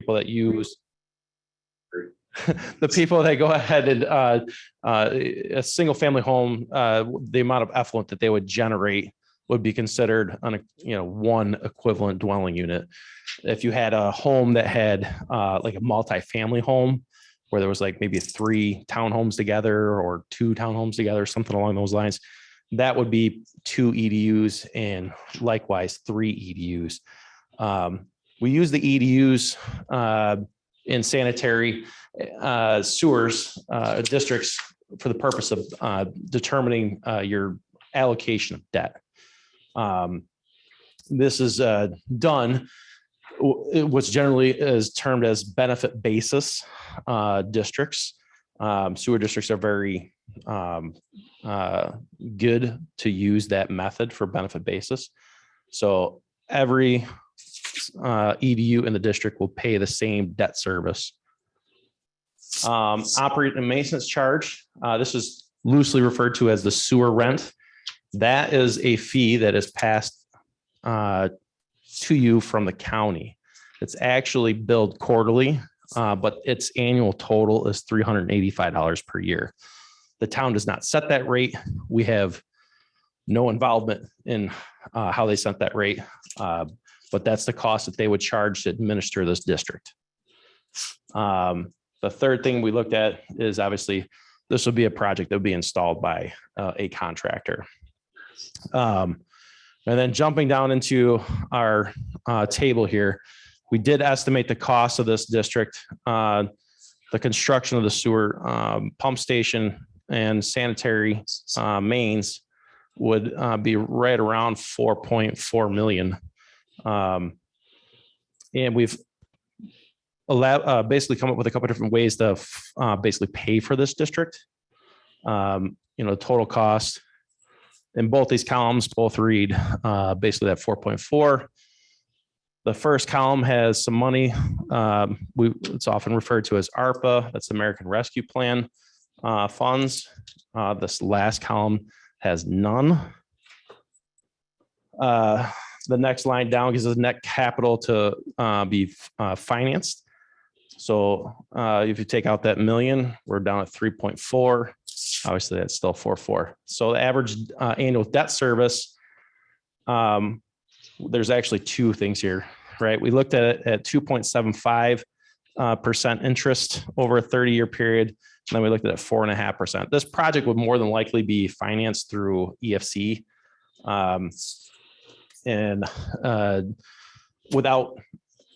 people that use the people that go ahead and a single family home, the amount of effluent that they would generate would be considered one equivalent dwelling unit. If you had a home that had like a multi-family home where there was like maybe 3 townhomes together or 2 townhomes together, something along those lines, that would be 2 EDUs and likewise 3 EDUs. We use the EDUs in sanitary sewers districts for the purpose of determining your allocation of debt. This is done what's generally is termed as benefit basis districts. Sewer districts are very good to use that method for benefit basis. So every EDU in the district will pay the same debt service. Operating and maintenance charge. This is loosely referred to as the sewer rent. That is a fee that is passed to you from the county. It's actually billed quarterly, but its annual total is $385 per year. The town does not set that rate. We have no involvement in how they set that rate, but that's the cost that they would charge to administer this district. The third thing we looked at is obviously this would be a project that would be installed by a contractor. And then jumping down into our table here, we did estimate the cost of this district. The construction of the sewer pump station and sanitary mains would be right around $4.4 million. And we've basically come up with a couple of different ways to basically pay for this district. Total cost in both these columns, both read basically that 4.4. The first column has some money. It's often referred to as ARPA. That's American Rescue Plan funds. This last column has none. The next line down gives us net capital to be financed. So if you take out that million, we're down at 3.4. Obviously, that's still 4.4. So the average annual debt service, there's actually 2 things here, right? We looked at it at 2.75% interest over a 30-year period. And then we looked at it 4.5%. This project would more than likely be financed through EFC. And without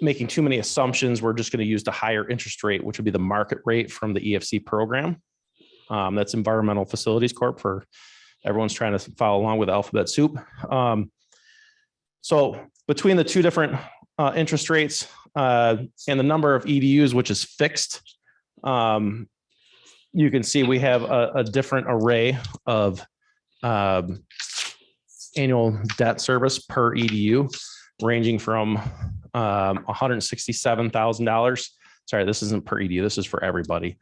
making too many assumptions, we're just going to use the higher interest rate, which would be the market rate from the EFC program. That's Environmental Facilities Corp for everyone's trying to follow along with alphabet soup. So between the 2 different interest rates and the number of EDUs, which is fixed, you can see we have a different array of annual debt service per EDU, ranging from $167,000. Sorry, this isn't per EDU. This is for everybody.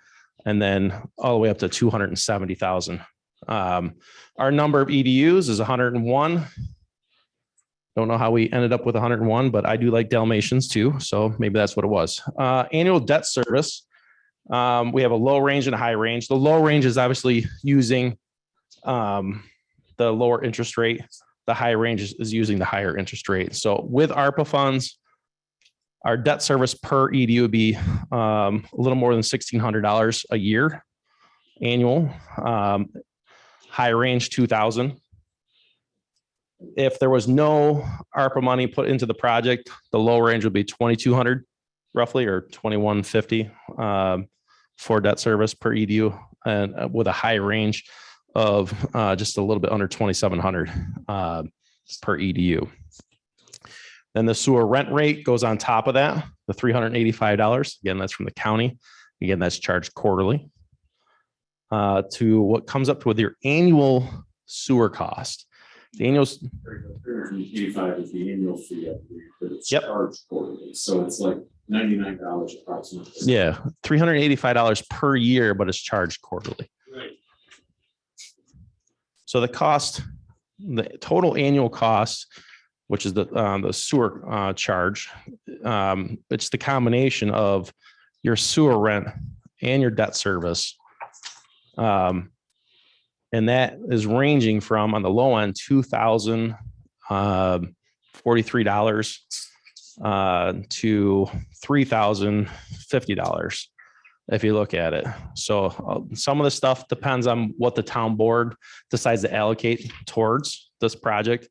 And then all the way up to $270,000. Our number of EDUs is 101. Don't know how we ended up with 101, but I do like Dalmatians too. So maybe that's what it was. Annual debt service. We have a low range and a high range. The low range is obviously using the lower interest rate. The high range is using the higher interest rate. So with ARPA funds, our debt service per EDU would be a little more than $1,600 a year annual. High range $2,000. If there was no ARPA money put into the project, the low range would be $2,200 roughly, or $2,150 for debt service per EDU, and with a high range of just a little bit under $2,700 per EDU. Then the sewer rent rate goes on top of that, the $385. Again, that's from the county. Again, that's charged quarterly to what comes up with your annual sewer cost. The annual $385 is the annual fee, but it's charged quarterly. So it's like $99 approximately. Yeah, $385 per year, but it's charged quarterly. Right. So the cost, the total annual cost which is the sewer charge. It's the combination of your sewer rent and your debt service. And that is ranging from, on the low end, $2,043 to $3,050 if you look at it. So some of the stuff depends on what the town board decides to allocate towards this project,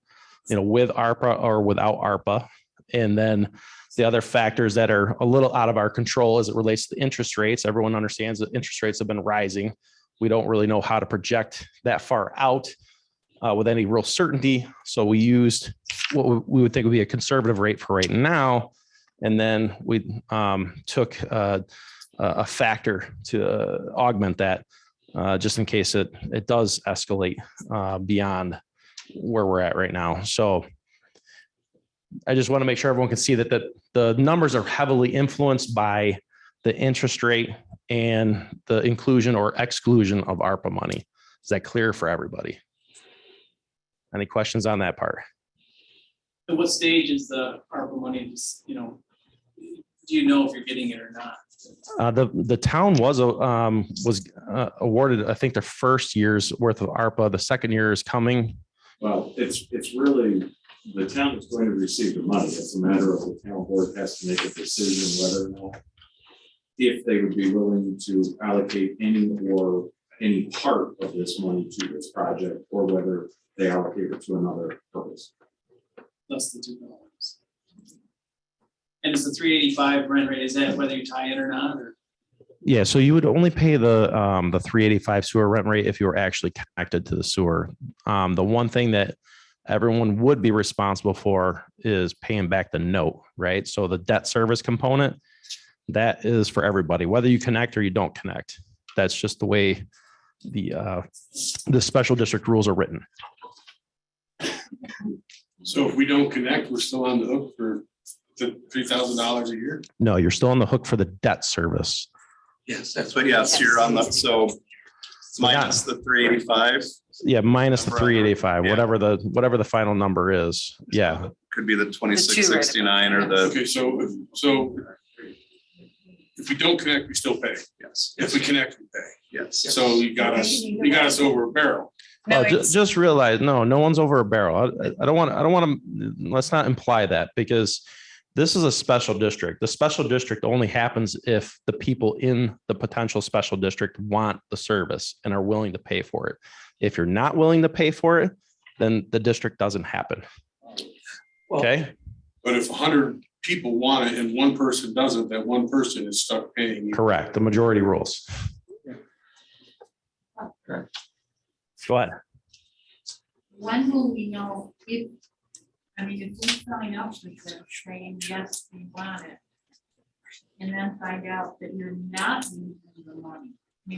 with ARPA or without ARPA. And then the other factors that are a little out of our control as it relates to interest rates. Everyone understands that interest rates have been rising. We don't really know how to project that far out with any real certainty. So we used what we would think would be a conservative rate for right now. And then we took a factor to augment that just in case it does escalate beyond where we're at right now. So I just want to make sure everyone can see that the numbers are heavily influenced by the interest rate and the inclusion or exclusion of ARPA money. Is that clear for everybody? Any questions on that part? At what stage is the ARPA money, do you know if you're getting it or not? The town was awarded, I think, their first year's worth of ARPA. The second year is coming. Well, it's really, the town is going to receive the money. It's a matter of the town board has to make a decision whether or not, if they would be willing to allocate any part of this money to this project, or whether they allocate it to another purpose. Plus the $2. And is the 385 rent rate, is that whether you tie it or not, or? Yeah, so you would only pay the 385 sewer rent rate if you were actually connected to the sewer. The one thing that everyone would be responsible for is paying back the note, right? So the debt service component, that is for everybody, whether you connect or you don't connect. That's just the way the special district rules are written. So if we don't connect, we're still on the hook for the $3,000 a year? No, you're still on the hook for the debt service. Yes, that's what, yes, you're on the, so minus the 385. Yeah, minus the 385, Yeah. whatever the final number is. Yeah. Could be the 2669 or the, Okay, so if we don't connect, we still pay. yes, If we connect, we pay. yes. So you got us over a barrel. No, Just realize, no one's over a barrel. I don't want to, let's not imply that, because this is a special district. The special district only happens if the people in the potential special district want the service and are willing to pay for it. If you're not willing to pay for it, then the district doesn't happen. Okay. But if 100 people want it and one person doesn't, that one person is stuck paying. Correct. The majority rules. Go ahead. when will we know if we sign up with this saying, yes, we want it, and then find out that you're not using the money?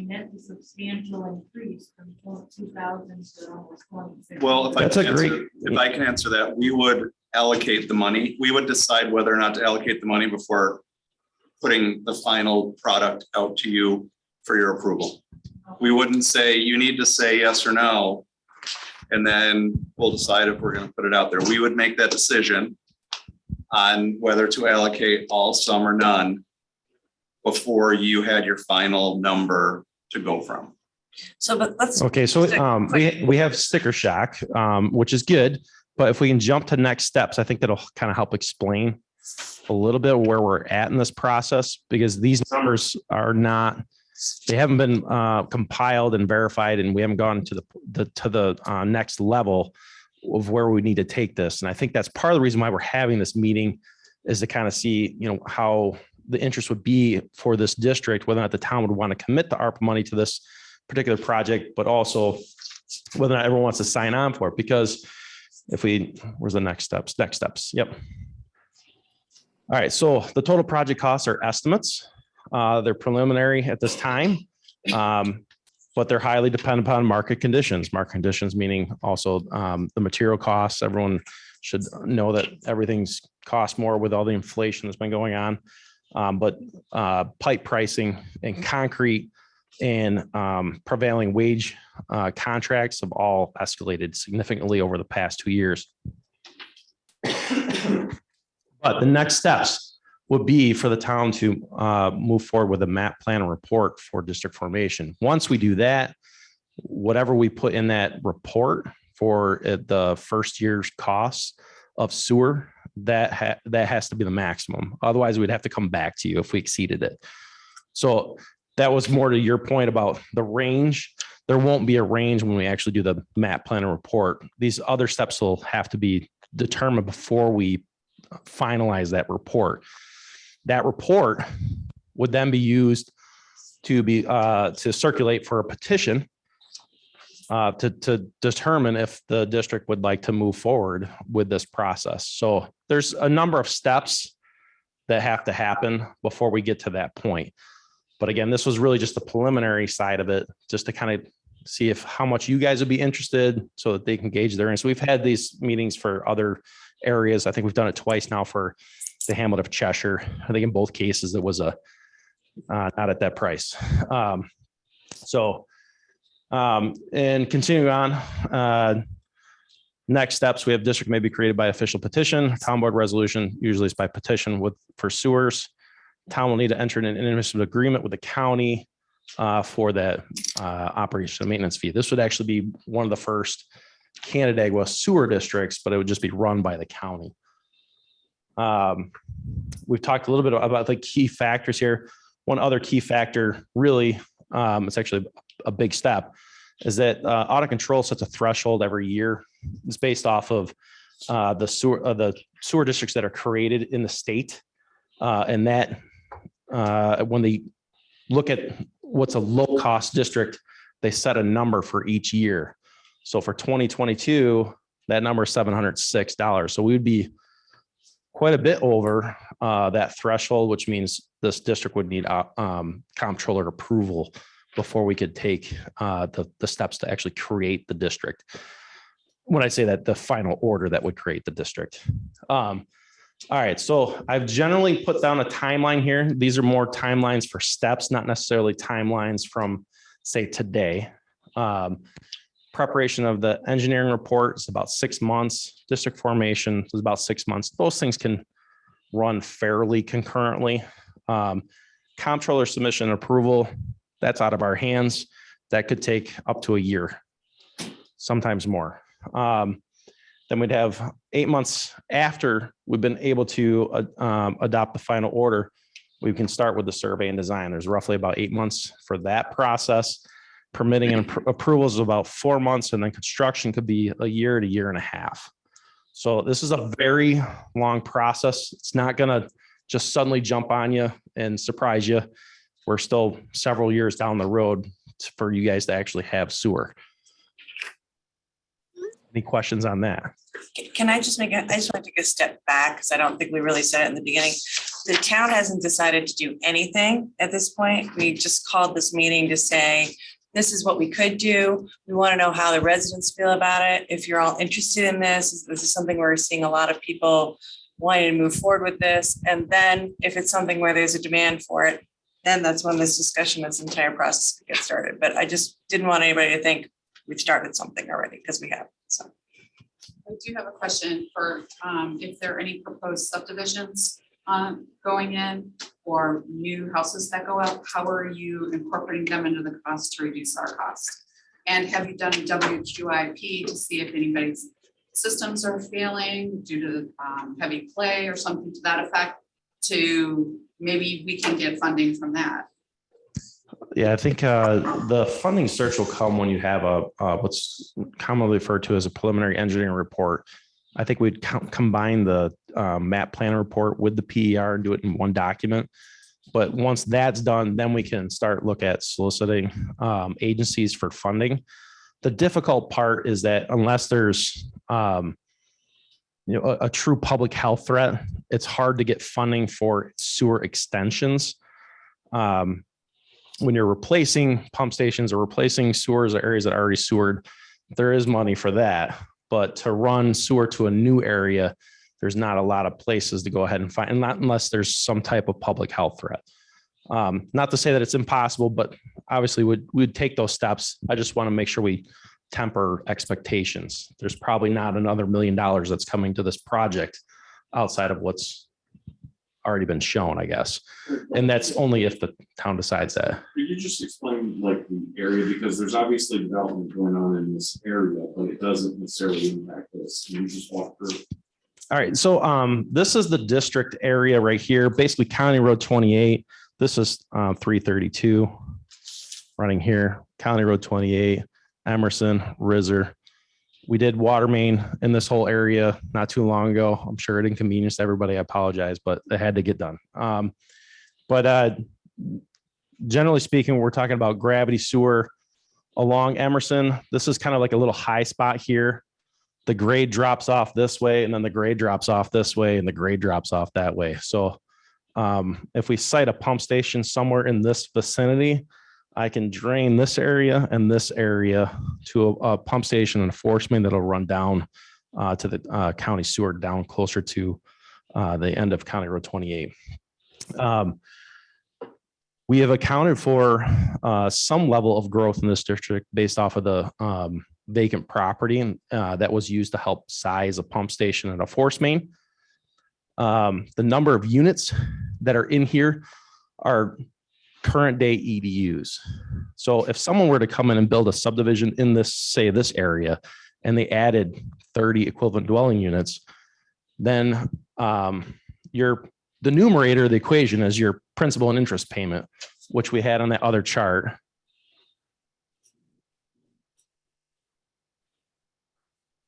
That's a substantial increase from 2,000 to almost 26. Well, if I That's can answer that, we would allocate the money. We would decide whether or not to allocate the money before putting the final product out to you for your approval. We wouldn't say, you need to say yes or no, and then we'll decide if we're going to put it out there. We would make that decision on whether to allocate all, some, or none before you had your final number to go from. So, but let's. Okay, so we have sticker shock, which is good, but if we can jump to next steps, I think that'll kind of help explain a little bit where we're at in this process, because these numbers are not, they haven't been compiled and verified, and we haven't gone to the next level of where we need to take this. And I think that's part of the reason why we're having this meeting, is to kind of see, how the interest would be for this district, whether or not the town would want to commit the ARPA money to this particular project, but also whether or not everyone wants to sign on for it. Because where's the next steps? Next steps. Yep. All right. So the total project costs are estimates. They're preliminary at this time, but they're highly dependent upon market conditions. Market conditions meaning also the material costs. Everyone should know that everything's cost more with all the inflation that's been going on. But pipe pricing and concrete and prevailing wage contracts have all escalated significantly over the past 2 years. But the next steps would be for the town to move forward with a map plan report for district formation. Once we do that, whatever we put in that report for the first year's costs of sewer, that has to be the maximum. Otherwise, we'd have to come back to you if we exceeded it. So that was more to your point about the range. There won't be a range when we actually do the map plan and report. These other steps will have to be determined before we finalize that report. That report would then be used to be to circulate for a petition to determine if the district would like to move forward with this process. So there's a number of steps that have to happen before we get to that point. But again, this was really just the preliminary side of it, just to kind of see if how much you guys would be interested so that they can gauge their interest. We've had these meetings for other areas. I think we've done it twice now for the Hamlet of Cheshire. I think in both cases, it was a not at that price. And continuing on, next steps, we have district may be created by official petition, town board resolution, usually it's by petition for sewers. Town will need to enter an intermunicipal agreement with the county for that operation and maintenance fee. This would actually be one of the first Canandaigua sewer districts, but it would just be run by the county. We've talked a little bit about the key factors here. One other key factor, really, it's actually a big step, is that audit control sets a threshold every year. It's based off of the sewer districts that are created in the state, and that when they look at what's a low cost district, they set a number for each year. So for 2022, that number is $706. So we would be quite a bit over that threshold, which means this district would need comptroller approval before we could take the steps to actually create the district. When I say that, the final order that would create the district. All right, so I've generally put down a timeline here. These are more timelines for steps, not necessarily timelines from, say, today. Preparation of the engineering report is about 6 months. District formation is about 6 months. Those things can run fairly concurrently. Comptroller submission and approval, that's out of our hands. That could take up to a year, sometimes more. Then we'd have 8 months after we've been able to adopt the final order. We can start with the survey and design. There's roughly about 8 months for that process. Permitting and approvals is about 4 months, and then construction could be a year to year and a half. So this is a very long process. It's not going to just suddenly jump on you and surprise you. We're still several years down the road for you guys to actually have sewer. Any questions on that? Can I just I just want to take a step back because I don't think we really said it in the beginning. The town hasn't decided to do anything at this point. We just called this meeting to say, this is what we could do. We want to know how the residents feel about it. If you're all interested in this is something where we're seeing a lot of people wanting to move forward with this. And then if it's something where there's a demand for it, then that's when this discussion, this entire process could get started. But I just didn't want anybody to think we've started something already, because we have. So I do have a question for if there are any proposed subdivisions going in or new houses that go up, how are you incorporating them into the cost to reduce our cost? And have you done a WQIP to see if anybody's systems are failing due to heavy clay or something to that effect, to maybe we can get funding from that? Yeah, I think the funding search will come when you have a what's commonly referred to as a preliminary engineering report. I think we'd combine the map plan report with the PER and do it in one document. But once that's done, then we can start look at soliciting agencies for funding. The difficult part is that unless there's a true public health threat, it's hard to get funding for sewer extensions. When you're replacing pump stations or replacing sewers or areas that are already sewered, there is money for that. But to run sewer to a new area, there's not a lot of places to go ahead and find, and not unless there's some type of public health threat. Not to say that it's impossible, but obviously we'd take those steps. I just want to make sure we temper expectations. There's probably not another $1 million that's coming to this project outside of what's already been shown, I guess. And that's only if the town decides that. Could you just explain like the area, because there's obviously development going on in this area, but it doesn't necessarily impact this. Can you just walk through? All right, so this is the district area right here, basically County Road 28. This is 332 running here, County Road 28, Emerson, Rizzer. We did water main in this whole area not too long ago. I'm sure it inconvenienced everybody. I apologize, but it had to get done. But generally speaking, we're talking about gravity sewer along Emerson. This is kind of like a little high spot here. The grade drops off this way, and then the grade drops off this way, and the grade drops off that way. So if we site a pump station somewhere in this vicinity, I can drain this area and this area to a pump station and a force main that'll run down to the county sewer down closer to the end of County Road 28. We have accounted for some level of growth in this district based off of the vacant property that was used to help size a pump station and a force main. The number of units that are in here are current day EDUs. So if someone were to come in and build a subdivision in this, say this area, and they added 30 equivalent dwelling units, then the numerator of the equation is your principal and interest payment, which we had on that other chart.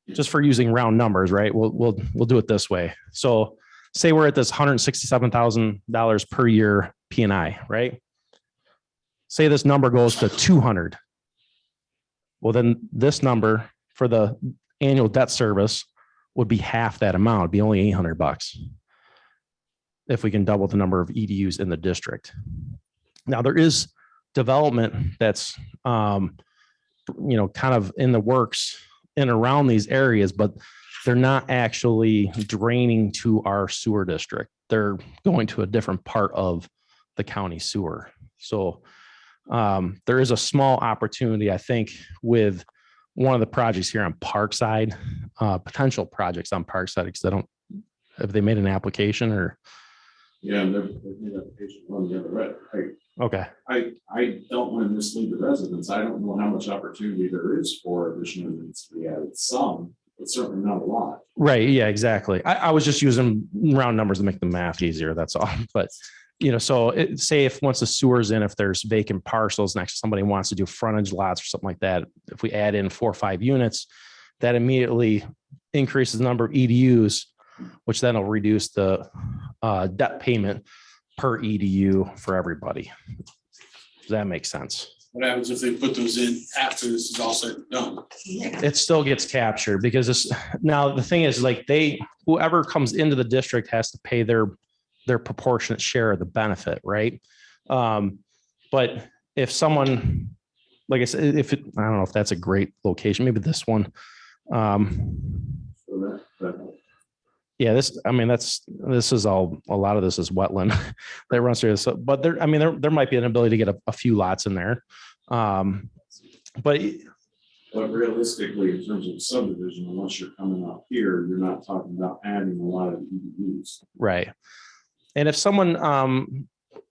Just for using round numbers, right? We'll do it this way. So say we're at this $167,000 per year P&I, right? Say this number goes to 200. Well, then this number for the annual debt service would be half that amount. It'd be only $800 if we can double the number of EDUs in the district. Now there is development that's, kind of in the works in around these areas, but they're not actually draining to our sewer district. They're going to a different part of the county sewer. So there is a small opportunity, I think, with one of the projects here on Parkside, potential projects on Parkside, because have they made an application or? Yeah, they've made application on the other way. Okay. I don't want to mislead the residents. I don't know how much opportunity there is for additional units to be added. Some, but certainly not a lot. Right. Yeah, exactly. I was just using round numbers to make the math easier. That's all. But, say if once the sewer's in, if there's vacant parcels next to somebody who wants to do frontage lots or something like that, if we add in 4 or 5 units, that immediately increases the number of EDUs, which then will reduce the debt payment per EDU for everybody. Does that make sense? What happens if they put those in after this is all said and done? It still gets captured because now the thing is like whoever comes into the district has to pay their proportionate share of the benefit, right? But if someone, like I said, I don't know if that's a great location, maybe this one. So that Yeah, this is all, a lot of this is wetland that runs through this, but there might be an ability to get a few lots in there. But realistically, in terms of subdivision, unless you're coming up here, you're not talking about adding a lot of EDUs. right. And if someone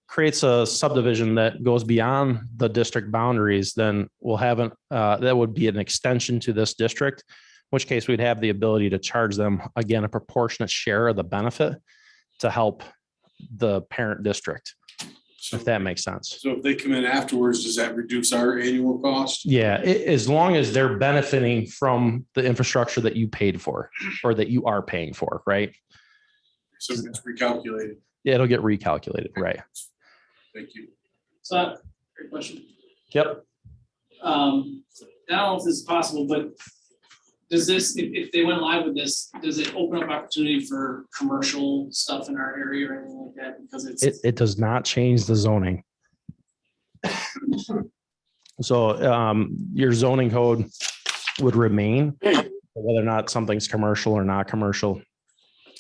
creates a subdivision that goes beyond the district boundaries, then we'll have that would be an extension to this district, in which case we'd have the ability to charge them, again, a proportionate share of the benefit to help the parent district, if that makes sense. So if they come in afterwards, does that reduce our annual cost? Yeah, as long as they're benefiting from the infrastructure that you paid for or that you are paying for, right? So it's recalculated. Yeah, it'll get recalculated, right? Thank you. So, great question. Yep. I don't know if this is possible, but does this, if they went live with this, does it open up opportunity for commercial stuff in our area or anything like that? Because It does not change the zoning. So your zoning code would remain, whether or not something's commercial or not commercial,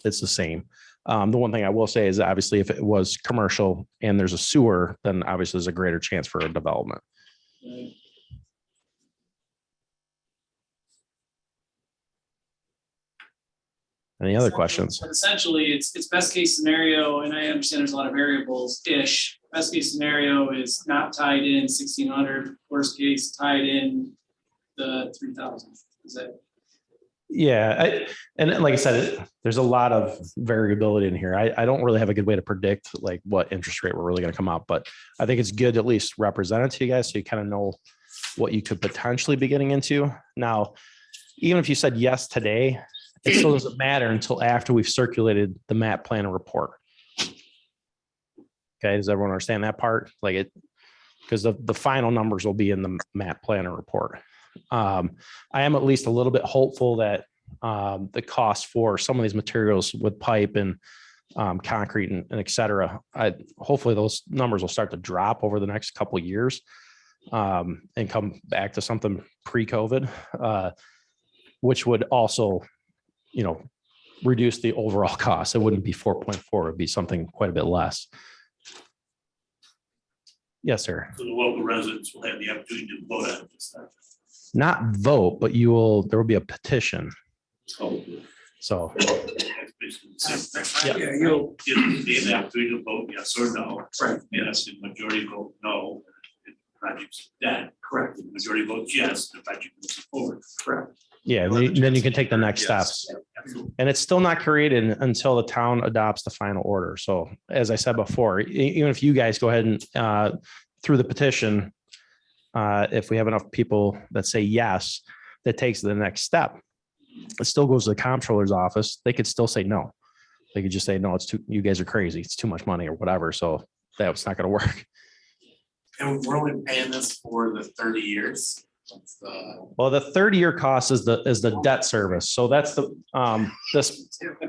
it's the same. The one thing I will say is obviously if it was commercial and there's a sewer, then obviously there's a greater chance for a development. Any other questions? But essentially, it's best case scenario, and I understand there's a lot of variables-ish. Best case scenario is not tied in 1,600, worst case tied in the 3,000. Is that? Yeah, and like I said, there's a lot of variability in here. I don't really have a good way to predict like what interest rate we're really going to come out, but I think it's good to at least represent it to you guys so you kind of know what you could potentially be getting into. Now, even if you said yes today, it still doesn't matter until after we've circulated the map plan and report. Okay, does everyone understand that part? Like it, because the final numbers will be in the map plan and report. I am at least a little bit hopeful that the cost for some of these materials with pipe and concrete and et cetera, hopefully those numbers will start to drop over the next couple of years and come back to something pre-COVID, which would also, reduce the overall cost. It wouldn't be 4.4, it would be something quite a bit less. Yes, sir. So the local residents will have the opportunity to vote on this. Not vote, but there will be a petition. So, That's basically the same thing. Yeah. You'll give the opportunity to vote yes or no. Right. Yes, the majority vote no, the project's dead. Correct. The majority votes yes, the project moves forward. Correct. yeah, then you can take the next steps. And it's still not created until the town adopts the final order. So as I said before, even if you guys go ahead and through the petition, if we have enough people that say yes, that takes the next step. It still goes to the comptroller's office. They could still say no. They could just say, no, you guys are crazy. It's too much money or whatever. So that's not going to work. And we're only paying this for the 30 years. Well, the 30-year cost is the debt service. So that's the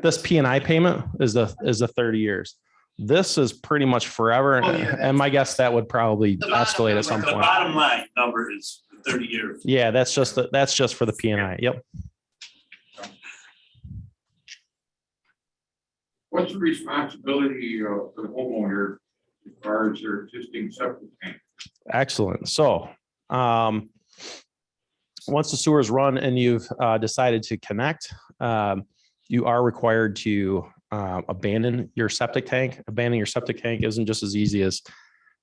this P&I payment is the 30 years. This is pretty much forever. And my guess that would probably escalate at some The point. bottom line number is 30 years. Yeah, that's just for the P&I. Yep. What's the responsibility of the homeowner as far as their existing septic tank? Excellent. So once the sewer is run and you've decided to connect, you are required to abandon your septic tank. Abandoning your septic tank isn't just as easy as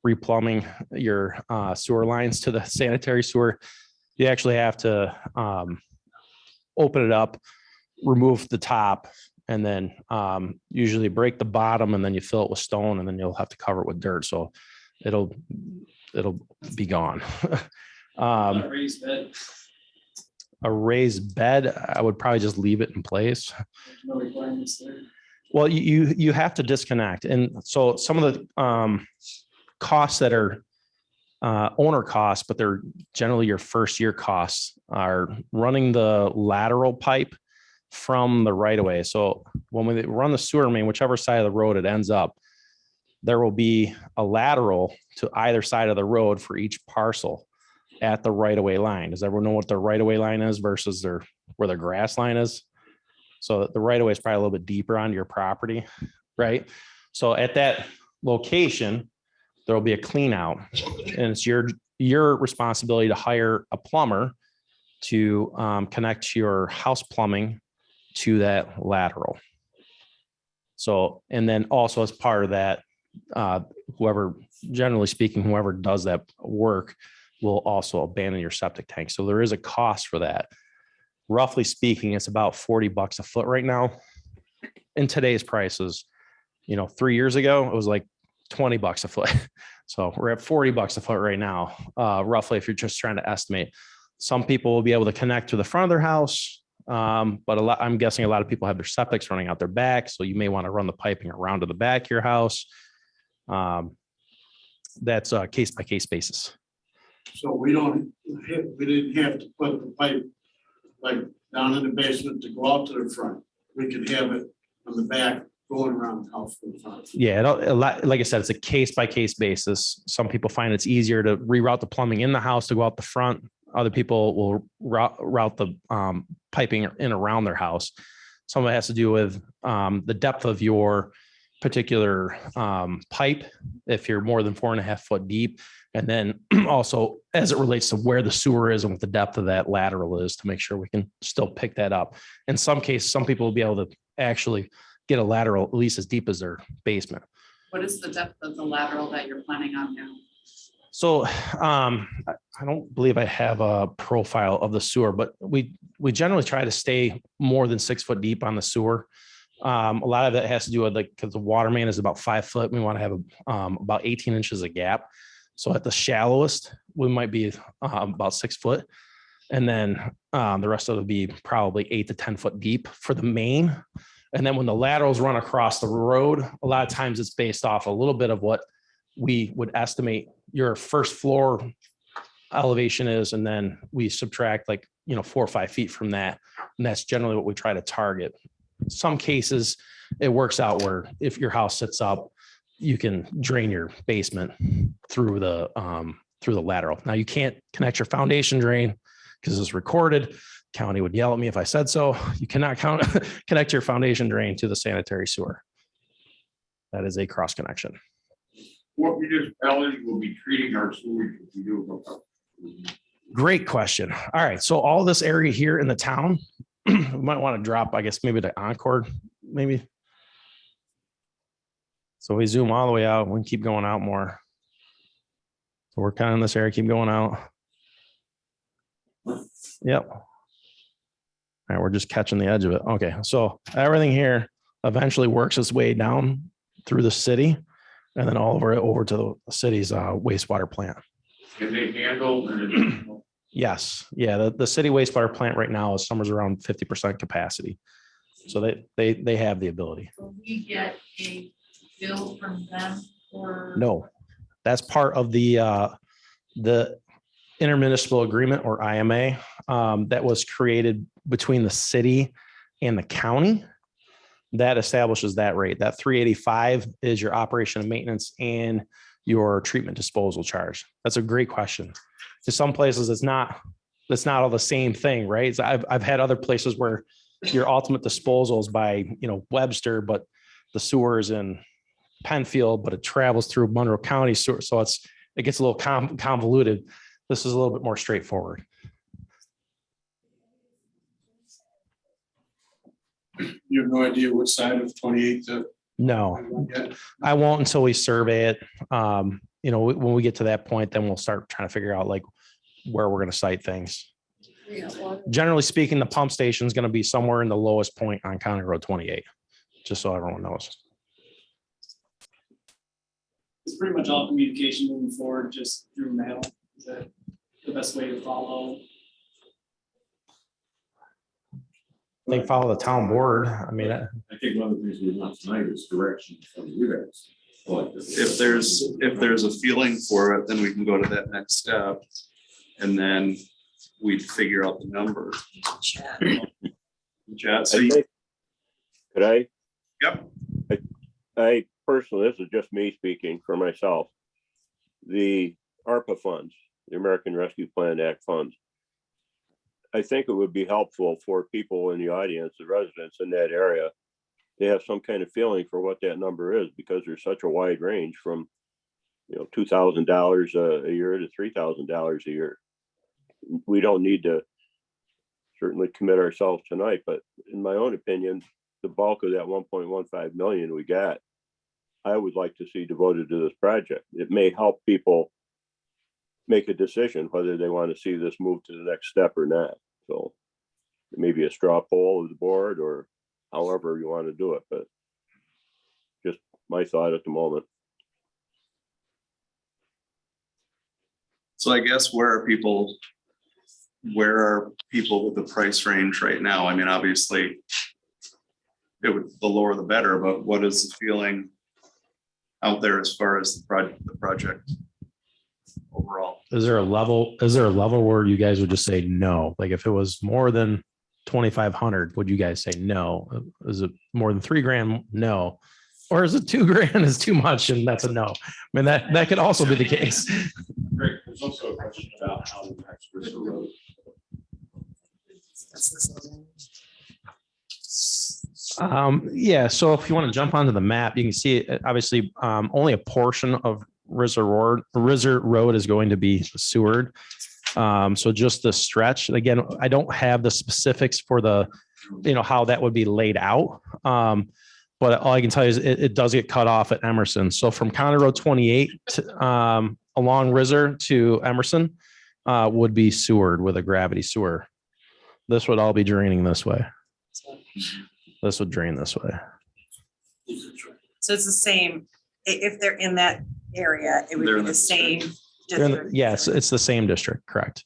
replumbing your sewer lines to the sanitary sewer. You actually have to open it up, remove the top, and then usually break the bottom, and then you fill it with stone, and then you'll have to cover it with dirt. So it'll be gone. Raised bed, A raised bed, I would probably just leave it in place. no requirements there. Well, you have to disconnect. And so some of the costs that are owner costs, but they're generally your first year costs, are running the lateral pipe from the right of way. So when we run the sewer main, whichever side of the road it ends up, there will be a lateral to either side of the road for each parcel at the right of way line. Does everyone know what the right of way line is versus where their grass line is? So the right of way is probably a little bit deeper onto your property, right? So at that location, there will be a clean out, and it's your responsibility to hire a plumber to connect your house plumbing to that lateral. So, and then also as part of that, generally speaking, whoever does that work will also abandon your septic tank. So there is a cost for that. Roughly speaking, it's about $40 a foot right now. In today's prices, 3 years ago, it was like $20 a foot. So we're at $40 a foot right now, roughly, if you're just trying to estimate. Some people will be able to connect to the front of their house. But I'm guessing a lot of people have their septics running out their back. So you may want to run the piping around to the back of your house. That's a case by case basis. So we didn't have to put the pipe like down in the basement to go out to the front. We could have it on the back going around the house from the front. Yeah, like I said, it's a case by case basis. Some people find it's easier to reroute the plumbing in the house to go out the front. Other people will route the piping in around their house. Some of it has to do with the depth of your particular pipe, if you're more than 4.5 foot deep. And then also as it relates to where the sewer is and what the depth of that lateral is, to make sure we can still pick that up. In some cases, some people will be able to actually get a lateral at least as deep as their basement. What is the depth of the lateral that you're planning on now? So I don't believe I have a profile of the sewer, but we generally try to stay more than 6 foot deep on the sewer. A lot of that has to do with like, because the water main is about 5 foot. We want to have about 18 inches of gap. So at the shallowest, we might be about 6 foot. And then the rest of it would be probably 8 to 10 foot deep for the main. And then when the laterals run across the road, a lot of times it's based off a little bit of what we would estimate your first floor elevation is. And then we subtract like, 4 or 5 feet from that. And that's generally what we try to target. Some cases it works out where if your house sits up, you can drain your basement through the lateral. Now you can't connect your foundation drain because it's recorded. County would yell at me if I said so. You cannot connect your foundation drain to the sanitary sewer. That is a cross connection. What municipality will be treating our sewage if we do hook up? Great question. All right. So all this area here in the town, we might want to drop, I guess, maybe the Encore, maybe. So we zoom all the way out. We can keep going out more. So we're kind of in this area, keep going out. Yep. All right, we're just catching the edge of it. Okay, so everything here eventually works its way down through the city and then all over to the city's wastewater plant. Can they handle an additional? Yes, yeah, the city wastewater plant right now is somewhere around 50% capacity. So they have the ability. So we get a bill from them or? No, that's part of the intermunicipal agreement or IMA that was created between the city and the county. That establishes that rate. That 385 is your operation and maintenance and your treatment disposal charge. That's a great question. To some places, it's not all the same thing, right? So I've had other places where your ultimate disposal is by Webster, but the sewer is in Penfield, but it travels through Monroe County sewer, so it gets a little convoluted. This is a little bit more straightforward. You have no idea what side of 28 to. No, I won't until we survey it. When we get to that point, then we'll start trying to figure out like where we're going to site things. Generally speaking, the pump station is going to be somewhere in the lowest point on County Road 28, just so everyone knows. It's pretty much all communication moving forward, just through mail. Is that the best way to follow? They follow the town board. I mean, I think one of the things we want tonight is direction from you guys. Like If there's a feeling for it, then we can go to that next step. And then we'd figure out the number. Chat, so Could I? Yep. I personally, this is just me speaking for myself. The ARPA funds, the American Rescue Plan Act funds. I think it would be helpful for people in the audience, the residents in that area, to have some kind of feeling for what that number is, because there's such a wide range from, $2,000 a year to $3,000 a year. We don't need to certainly commit ourselves tonight, but in my own opinion, the bulk of that 1.15 million we got, I would like to see devoted to this project. It may help people make a decision whether they want to see this move to the next step or not. So it may be a straw poll of the board or however you want to do it, but just my thought at the moment. So I guess where are people with the price range right now? I mean, obviously the lower the better, but what is the feeling out there as far as the project overall? Is there a level where you guys would just say no? Like if it was more than 2,500, would you guys say no? Is it more than $3,000? No. Or is it $2,000 is too much and that's a no? I mean, that could also be the case. Great. There's also a question about how the tax River Road. Yeah, so if you want to jump onto the map, you can see obviously only a portion of Rizzer Road is going to be sewered. So just the stretch. Again, I don't have the specifics for the how that would be laid out. But all I can tell you is it does get cut off at Emerson. So from County Road 28 along Rizzer to Emerson would be sewered with a gravity sewer. This would all be draining this way. This would drain this way. So it's the same, if they're in that area, it would They're be in the the same. Yes, it's the same district, correct.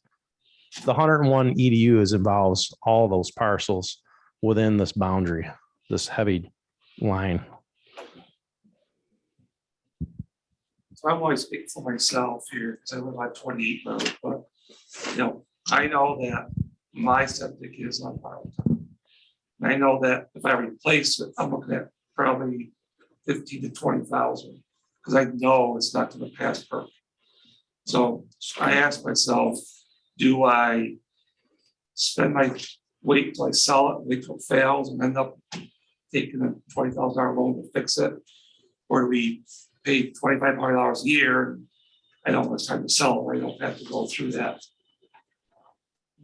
The 101 EDUs involves all those parcels within this boundary, this heavy line. So I'm always speaking for myself here, because I live on 28 road, but, I know that my septic is on fire. And I know that if I replace it, I'm looking at probably 15 to 20,000, because I know it's not gonna pass perk. So I asked myself, do I spend wait till I sell it, wait till it fails and end up taking a $20,000 loan to fix it? Or do we pay $2,500 a year? I don't have time to sell it, I don't have to go through that.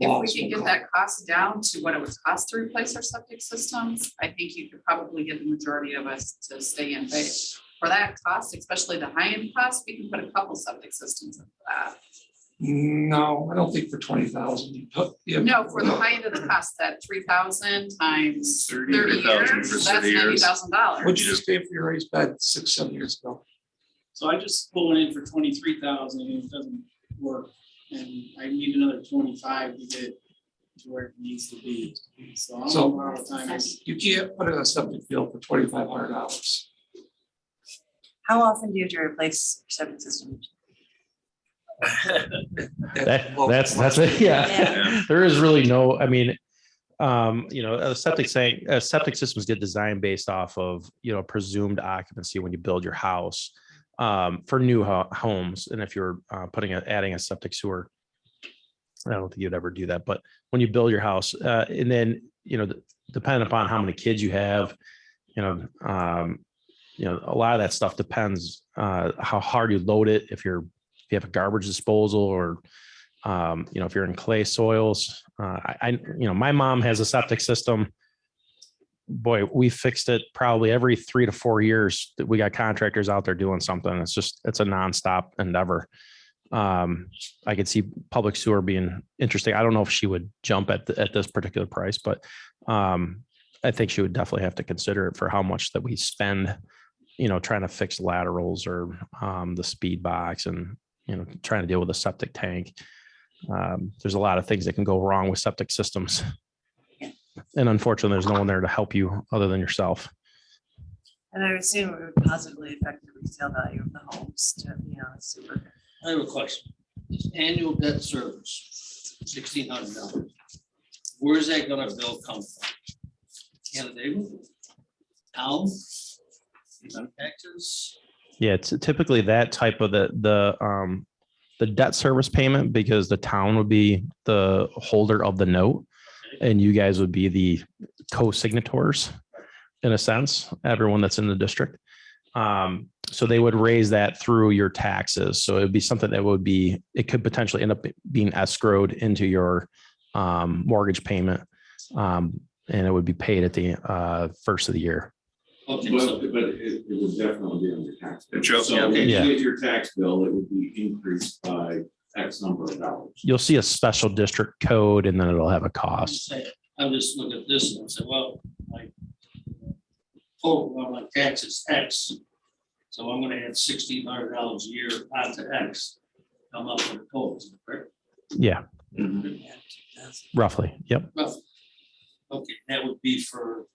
If we can get that cost down to what it would cost to replace our septic systems, I think you could probably get the majority of us to stay in bed. For that cost, especially the high-end cost, we can put a couple septic systems in for that. No, I don't think for 20,000 you put. No, for the high end of the cost, that 3,000 times 30 30,000 for years, 30 that's years. $90,000. What'd you just pay for your raised bed 6-7 years ago? So I just put one in for 23,000 and it doesn't work. And I need another 25 to get to where it needs to be. So I don't know how the time is. You can't put in a septic field for $2,500. How often do you have to replace your septic system? That's it. Yeah. Yeah. There is really no, a septic systems get designed based off of, presumed occupancy when you build your house for new homes. And if you're adding a septic sewer, I don't think you'd ever do that. But when you build your house and then, depending upon how many kids you have, a lot of that stuff depends how hard you load it. If you have a garbage disposal or, if you're in clay soils, my mom has a septic system. Boy, we fixed it probably every 3 to 4 years that we got contractors out there doing something. It's a nonstop endeavor. I could see public sewer being interesting. I don't know if she would jump at this particular price, but I think she would definitely have to consider it for how much that we spend, trying to fix laterals or the speed box and, trying to deal with a septic tank. There's a lot of things that can go wrong with septic systems. And unfortunately, there's no one there to help you other than yourself. And I assume it would positively affect the resale value of the homes to, super. I have a question. Annual debt service, $1,600. Where's that gonna bill come from? Canandaigua? Town? Taxes? Yeah, it's typically that type of the debt service payment, because the town would be the holder of the note and you guys would be the co-signatories in a sense, everyone that's in the district. So they would raise that through your taxes. So it would be something that it could potentially end up being escrowed into your mortgage payment. And it would be paid at the first of the year. Okay, But so it would definitely be on your tax bill. It shows, So when yeah. you get your tax bill, it would be increased by X number of dollars. You'll see a special district code and then it'll have a cost. I'm just looking at this and say, well, like total on my taxes X. So I'm gonna add $1,600 a year onto X. Come up with a total, correct? Yeah, roughly. Yep. Roughly. Okay, that would be for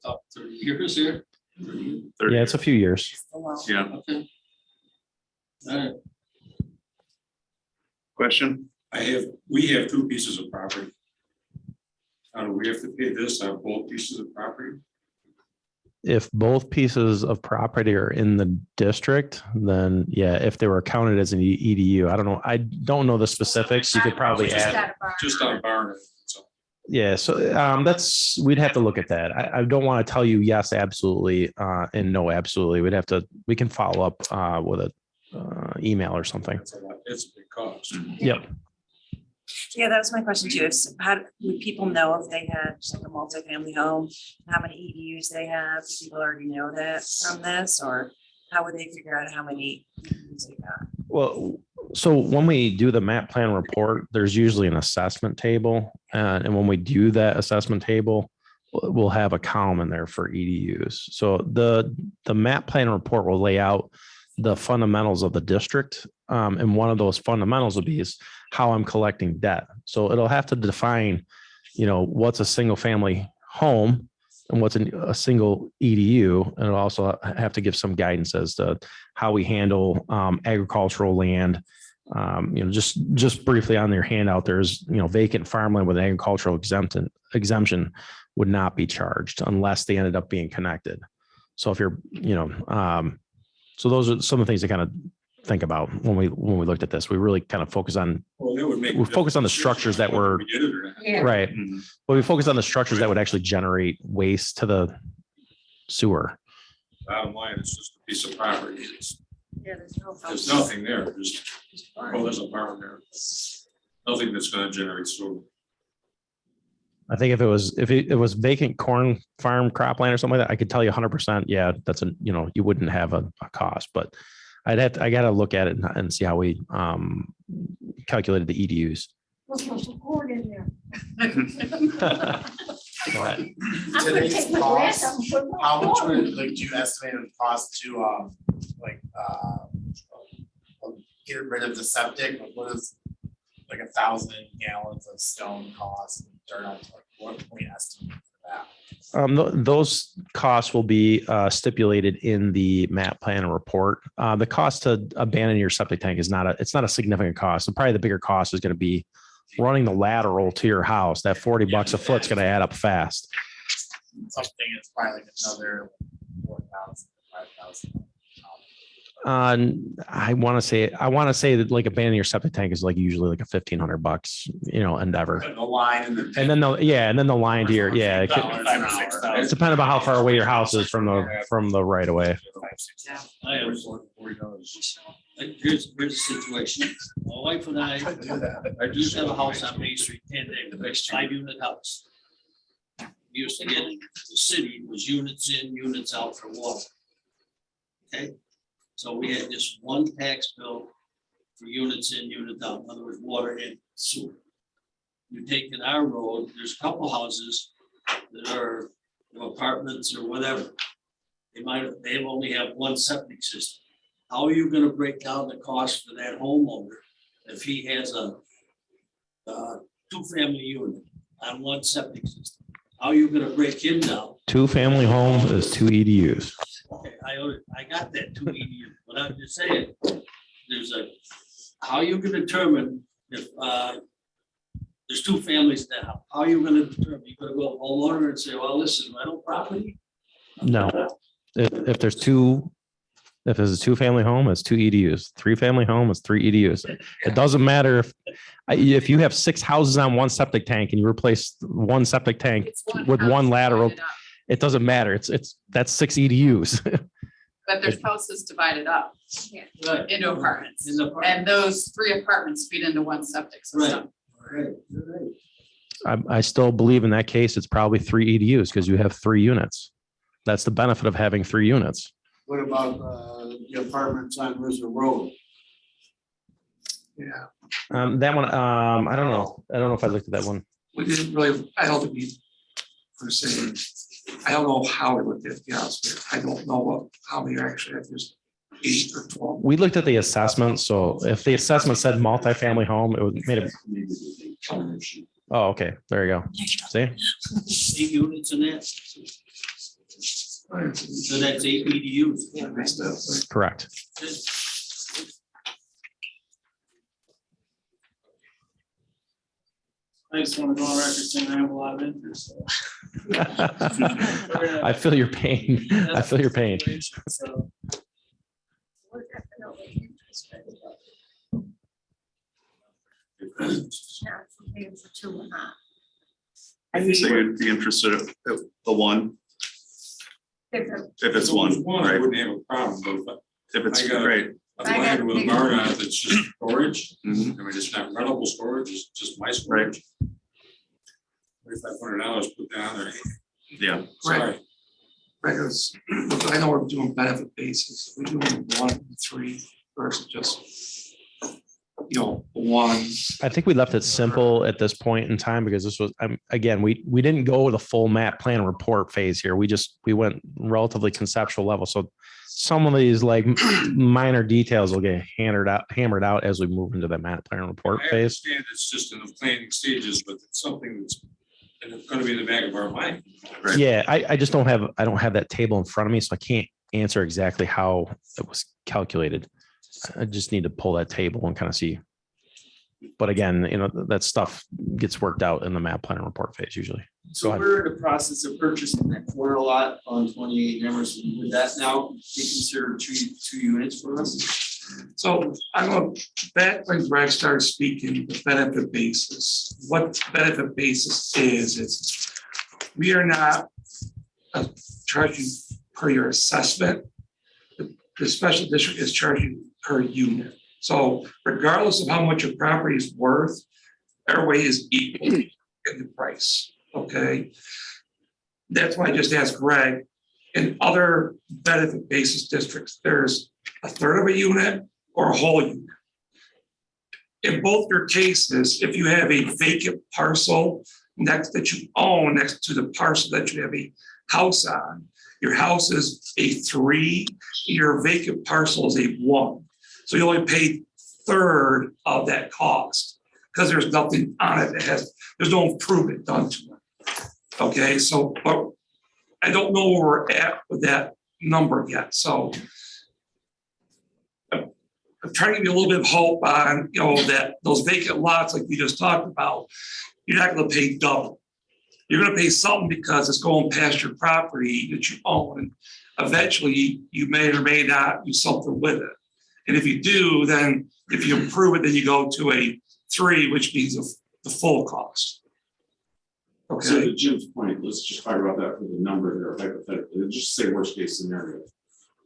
about 30 years here. 30. Yeah, it's a few years. Yeah, Okay. All right. question? We have 2 pieces of property. Do we have to pay this on both pieces of property? If both pieces of property are in the district, then yeah, if they were counted as an EDU, I don't know. I don't know the specifics. You could probably add. Just on barn. So Yeah, so we'd have to look at that. I don't want to tell you yes, absolutely, and no, absolutely. We can follow up with a email or something. it's a big cost. Yep. Yeah, that was my question too. How would people know if they had just like a multifamily home, how many EDUs they have? Do people already know that from this, or how would they figure out how many EDUs they got? Well, so when we do the map plan report, there's usually an assessment table. And when we do that assessment table, we'll have a column in there for EDUs. So the map plan report will lay out the fundamentals of the district. And one of those fundamentals will be is how I'm collecting debt. So it'll have to define, what's a single family home and what's a single EDU. And it'll also have to give some guidance as to how we handle agricultural land. Just briefly on your handout, there's, vacant farmland with agricultural exemption would not be charged unless they ended up being connected. So if you're, so those are some of the things to kind of think about when we looked at this. We really kind of focus on, we focus on the structures that were right. But we focus on the structures that would actually generate waste to the sewer. Bottom line, it's just a piece of property. There's no. nothing there. There's a farm there. Nothing that's gonna generate sewer. I think if it was vacant corn farm cropland or something like that, I could tell you 100%. Yeah, that's you wouldn't have a cost, but I got to look at it and see how we calculated the EDUs. Today's cost, how much would, do you estimate it would cost to, get rid of the septic? What is 1,000 gallons of stone cost, dirt on, what can we estimate for that? Those costs will be stipulated in the map plan and report. The cost to abandon your septic tank is not a significant cost. So probably the bigger cost is going to be running the lateral to your house. That $40 a foot is going to add up fast. Something it's probably another 4,000, 5,000. I want to say that abandoning your septic tank is usually $1,500, endeavor. The line and then the line to your, it's depending on how far away your house is from the right of way. I have $40. Here's the situation. My wife and I used to have a house on Main Street, 10 acres, 5-unit house. We used to get, the city was units in, units out for water. Okay. So we had just one tax bill for units in, units out, in other words, water and sewer. You take in our road, there's a couple houses that are apartments or whatever. They only have one septic system. How are you gonna break down the cost for that homeowner if he has a 2-family unit on one septic system? How are you gonna break him down? 2-family home is 2 EDUs. Okay, I got that 2 EDU, but I'm just saying, how you gonna determine if there's 2 families now? How are you gonna determine? You gonna go homeowner and say, well, this is rental property? No, if there's a 2-family home, it's 2 EDUs. 3-family home is 3 EDUs. It doesn't matter if you have 6 houses on one septic tank and you replace one septic tank with one lateral. It doesn't matter. That's 6 EDUs. But there's houses divided up Right. into apartments. In the And those 3 apartments feed into one septic system. Right. I still believe in that case, it's probably 3 EDUs because you have 3 units. That's the benefit of having 3 units. What about the apartments on River Road? Yeah, That one, I don't know. I don't know if I looked at that one. we didn't really, I don't think we, per se, I don't know how we looked at it, to be honest with you. I don't know how many actually have this 8 or 12. We looked at the assessment. So if the assessment said multifamily home, it would made it. Oh, okay. There you go. See? 8 units in that. So that's 8 EDUs. Yeah, mixed up. Correct. I just want to go on record saying I have a lot of interest. So. I feel your pain. I feel your pain. So, We're definitely interested. Not for paying for 2 or not. So you'd be interested in the one, Different. if it's one, I right? wouldn't have a problem, but If it's I got- great. A land with a barn on it that's just storage. I Mhm. mean, it's not rentable storage, it's just my storage. $2,500 put down there. Yeah. Sorry. Because I know we're doing benefit basis, we're doing 1 and 3 versus just, one. I think we left it simple at this point in time because this was, again, we didn't go with a full map plan report phase here. We went relatively conceptual level. So some of these like minor details will get hammered out as we move into the map plan report I phase. understand it's just in the planning stages, but it's something that's gonna be in the back of our mind. Right. Yeah, I just don't have that table in front of me, so I can't answer exactly how it was calculated. I just need to pull that table and kind of see. But again, that stuff gets worked out in the map plan report phase usually. So Go ahead. we're in the process of purchasing that corner lot on 28 Emerson. Would that now be considered two units for us? So I'm going back when Greg started speaking, the benefit basis. What benefit basis is we are not charging per your assessment. The special district is charging per unit. So regardless of how much your property is worth, everybody is equal in the price, okay? That's why I just asked Greg, in other benefit basis districts, there's a third of a unit or a whole unit. In both your cases, if you have a vacant parcel that you own next to the parcel that you have a house on, your house is a 3, your vacant parcel is a 1. So you only pay third of that cost because there's nothing on it there's no improvement done to it. Okay, so but I don't know where we're at with that number yet. So I'm trying to give you a little bit of hope on, that those vacant lots like we just talked about, you're not going to pay double. You're going to pay something because it's going past your property that you own. Eventually, you may or may not do something with it. And if you do, then if you improve it, then you go to a 3, which means the full cost. So Okay, to Jim's point, let's just talk about that for the number there, hypothetically, let's just say worst case scenario.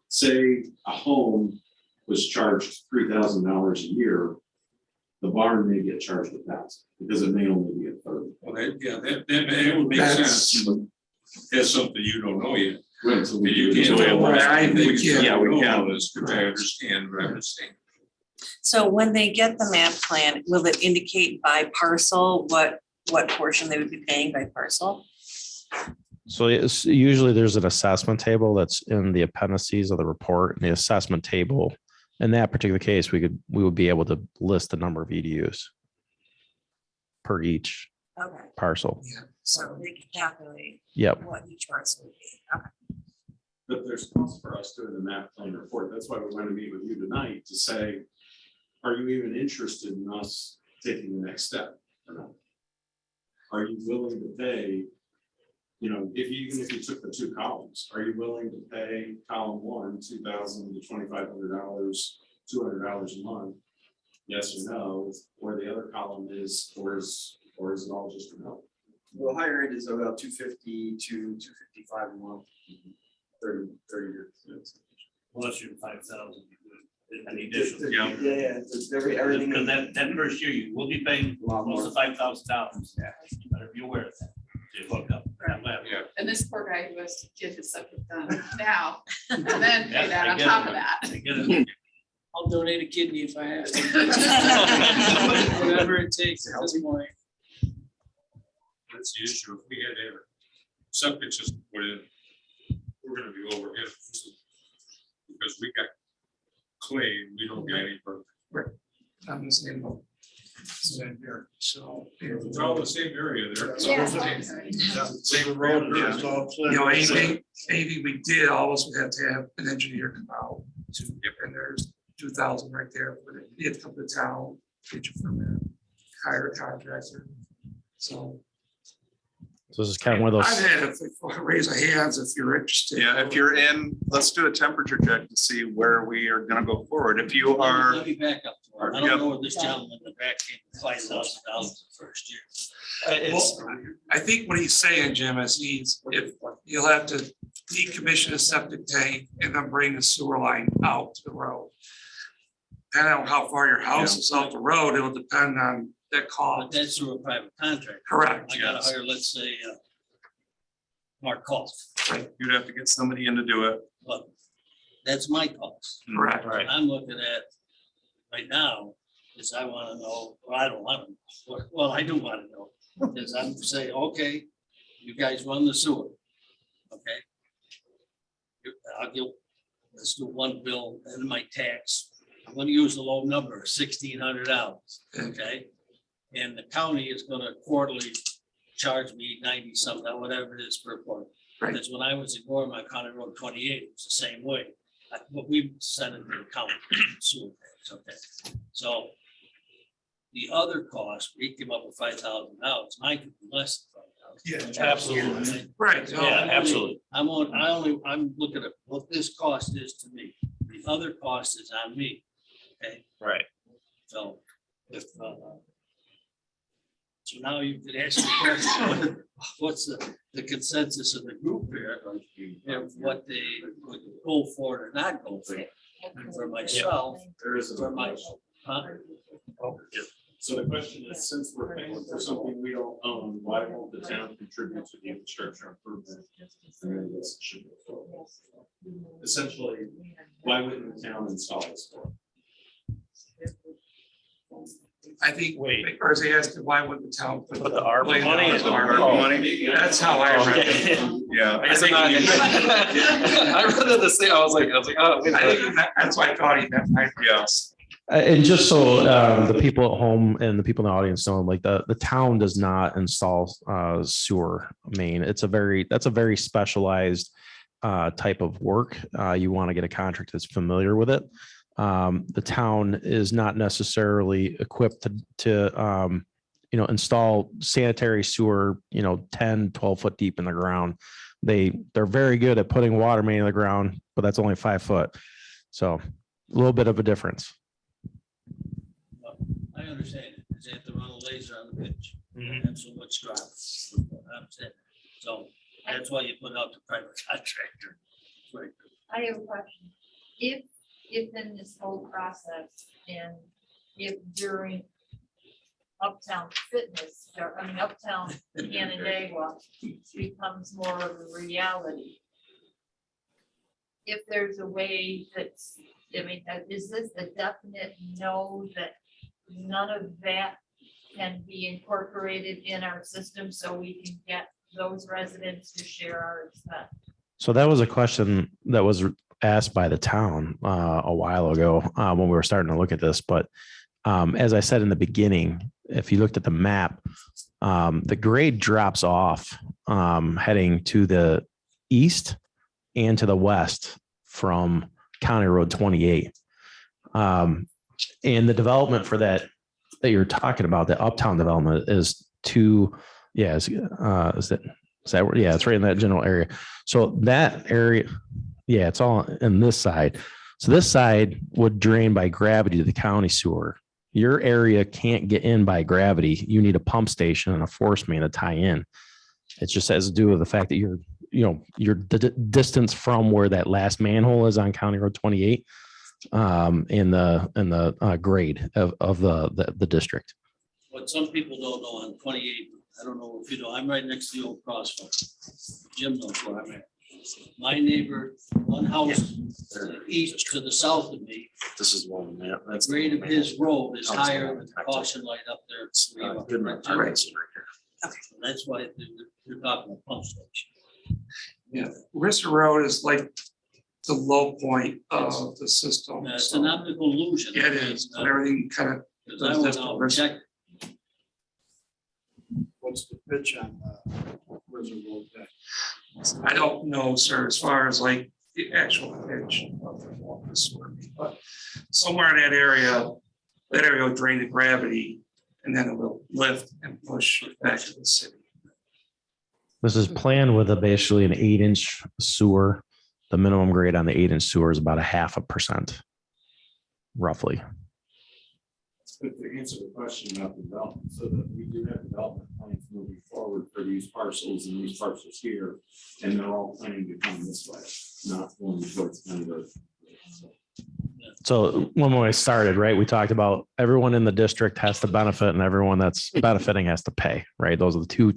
Say a home was charged $3,000 a year, the barn may get charged $1,000 because it may only be a third. Well, that would make That's- sense. But that's something you don't know yet. Wait until we You do can't. it. I think we can. Yeah, we can. I understand, but I'm just saying. So when they get the map plan, will it indicate by parcel what portion they would be paying by parcel? So it's usually there's an assessment table that's in the appendices of the report, and the assessment table, in that particular case, we would be able to list the number of EDUs per each Okay, parcel. so they can calculate Yep. what each parcel would be. Okay. But there's costs for us doing the map plan report. That's why we want to meet with you tonight to say, are you even interested in us taking the next step or not? Are you willing to pay, even if you took the 2 columns, are you willing to pay column 1, $2,000 to $2,500, $200 a month? Yes or no, or the other column is, or is it all just a no? The higher end is about 250 to 255 a month. 30 years. Plus your 5,000. An additional. Yeah, it's everything. Because that first year, you will be paying close to $5,000. Yeah. You better be aware of that. To hook up. Yeah. And this poor guy who has to get his septic done now, and then Yeah, pay that I on get top it. of that. I get it. I'll donate a kidney if I have to. Whatever it takes at this point. That's the issue. If we had to have a septic system put in, we're gonna be overhead. Because we got clay, we don't get any further. I'm the same boat. Same here. So. It's all the same area there. Yeah. Same road. Anything we did, all of us would have to have an engineer come out to, and there's 2,000 right there, but you have to come to town, get your permit, hire a contractor. So. So this is kind of one of I've those. had, raise a hands if you're interested. Yeah, if you're in, let's do a temperature check to see where we are gonna go forward. If you are, Let me back up. I don't know where this gentleman in the back came $5,000 the first year. It's, I think what he's saying, Jim, is if you'll have to decommission a septic tank and then bring the sewer line out to the road. depending on how far your house is off the road, it'll depend on that But cost. that's through a private contract. Correct, I gotta yes. hire, let's say, Mark Cost, You'd have to get somebody in to do it. but that's my cost. Correct. What I'm looking at right now is I wanna know, well, I don't wanna know, well, I do wanna know. Is I'm saying, okay, you guys run the sewer, okay? I'll give, let's do one bill and my tax. I'm gonna use the low number, $1,600, okay? And the county is gonna quarterly charge me 90 something, whatever it is per quarter. Right. Because when I was in Gorham on County Road 28, it was the same way. What we sent it to the county, sewer tax, okay? So the other cost, we came up with $5,000, mine could be less than $5,000. Yeah, absolutely. Right. I'm looking at what this cost is to me. The other cost is on me. Okay. Right. So if, so now you could ask the question, what's the consensus of the group here? And what they would go for or not go for. And for myself, There is for my, huh? So the question is, since we're paying for something we don't own, why won't the town contribute to the infrastructure improvement? And then this should go forward. Essentially, why wouldn't the town install this for? I think, or is he asking why would the town? Put the ARPA money in. ARPA money? That's how I read it. Yeah. I read it the same, I was like, oh, wait a I minute. think that's why I thought he meant. Yes. And just so the people at home and the people in the audience know, like the town does not install sewer main. That's a very specialized type of work. You want to get a contract that's familiar with it. The town is not necessarily equipped to install sanitary sewer, 10, 12 foot deep in the ground. They're very good at putting water main in the ground, but that's only 5 foot. So a little bit of a difference. I understand it, because they have to run a laser on the pitch, Mhm. and so much drop. I understand. So that's why you put out the private contractor. Right. I have a question. If in this whole process and if during Uptown Fitness, or I mean Uptown Canandaigua becomes more of a reality. If there's a way that's, I mean, is this a definite no that none of that can be incorporated in our system so we can get those residents to share our expense? So that was a question that was asked by the town a while ago when we were starting to look at this. But as I said in the beginning, if you looked at the map, the grade drops off heading to the east and to the west from County Road 28. And the development for that you're talking about, the uptown development is it's right in that general area. So that area, it's all in this side. So this side would drain by gravity to the county sewer. Your area can't get in by gravity. You need a pump station and a force main to tie in. It just has to do with the fact that your distance from where that last manhole is on County Road 28 in the grade of the district. What some people don't know on 28, I don't know if you know, I'm right next to the old crosswalk. Jim knows where I'm at. My neighbor, one house east to the south of me, This is one, yeah. the grade of his road is higher than the caution light up there. That's why you're talking about pump station. Yeah, Worcester Road is like the low point of the system. It's an optical illusion. Yeah, it is, but everything kind of. Because I went out and checked. What's the pitch on Reservoir Deck? I don't know, sir, as far as like the actual pitch of the water sewer, but somewhere in that area will drain the gravity and then it will lift and push it back to the city. This is planned with basically an 8-inch sewer. The minimum grade on the 8-inch sewer is about 0.5%, roughly. But to answer the question about development, so that we do have development plans moving forward for these parcels and these parcels here, and they're all planning to come this way, not going towards County Road. So when I started, right, we talked about everyone in the district has to benefit and everyone that's benefiting has to pay, right? Those are the two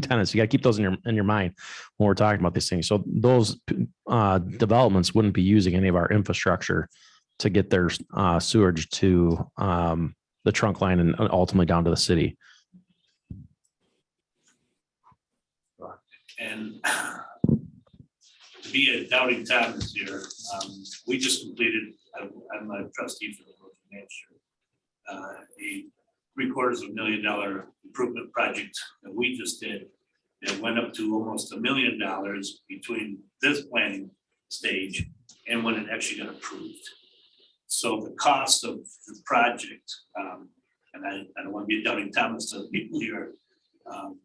tenets. You got to keep those in your mind when we're talking about these things. So those developments wouldn't be using any of our infrastructure to get their sewage to the trunk line and ultimately down to the city. And to be a doubting Tom this year, we just completed, I'm a trustee for the Village of Manchester, a $750,000 improvement project that we just did. It went up to almost $1 million between this planning stage and when it actually got approved. So the cost of the project, and I don't want to be doubting Thomas to the people here, the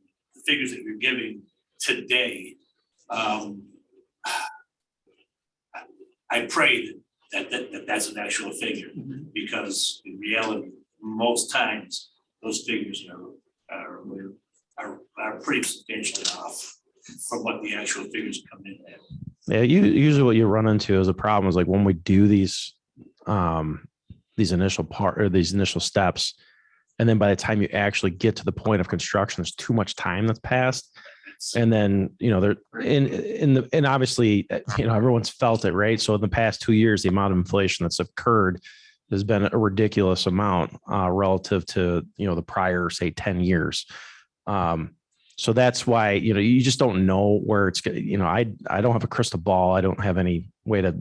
figures that you're giving today, I pray that's an actual figure, because in reality, most times those figures are pretty substantially off from what the actual figures come in at. Yeah, usually what you run into as a problem is like when we do these initial steps, and then by the time you actually get to the point of construction, there's too much time that's passed. And then, they're and obviously, everyone's felt it, right? So in the past 2 years, the amount of inflation that's occurred has been a ridiculous amount relative to, the prior, say, 10 years. So that's why, you just don't know where it's going. I don't have a crystal ball. I don't have any way to,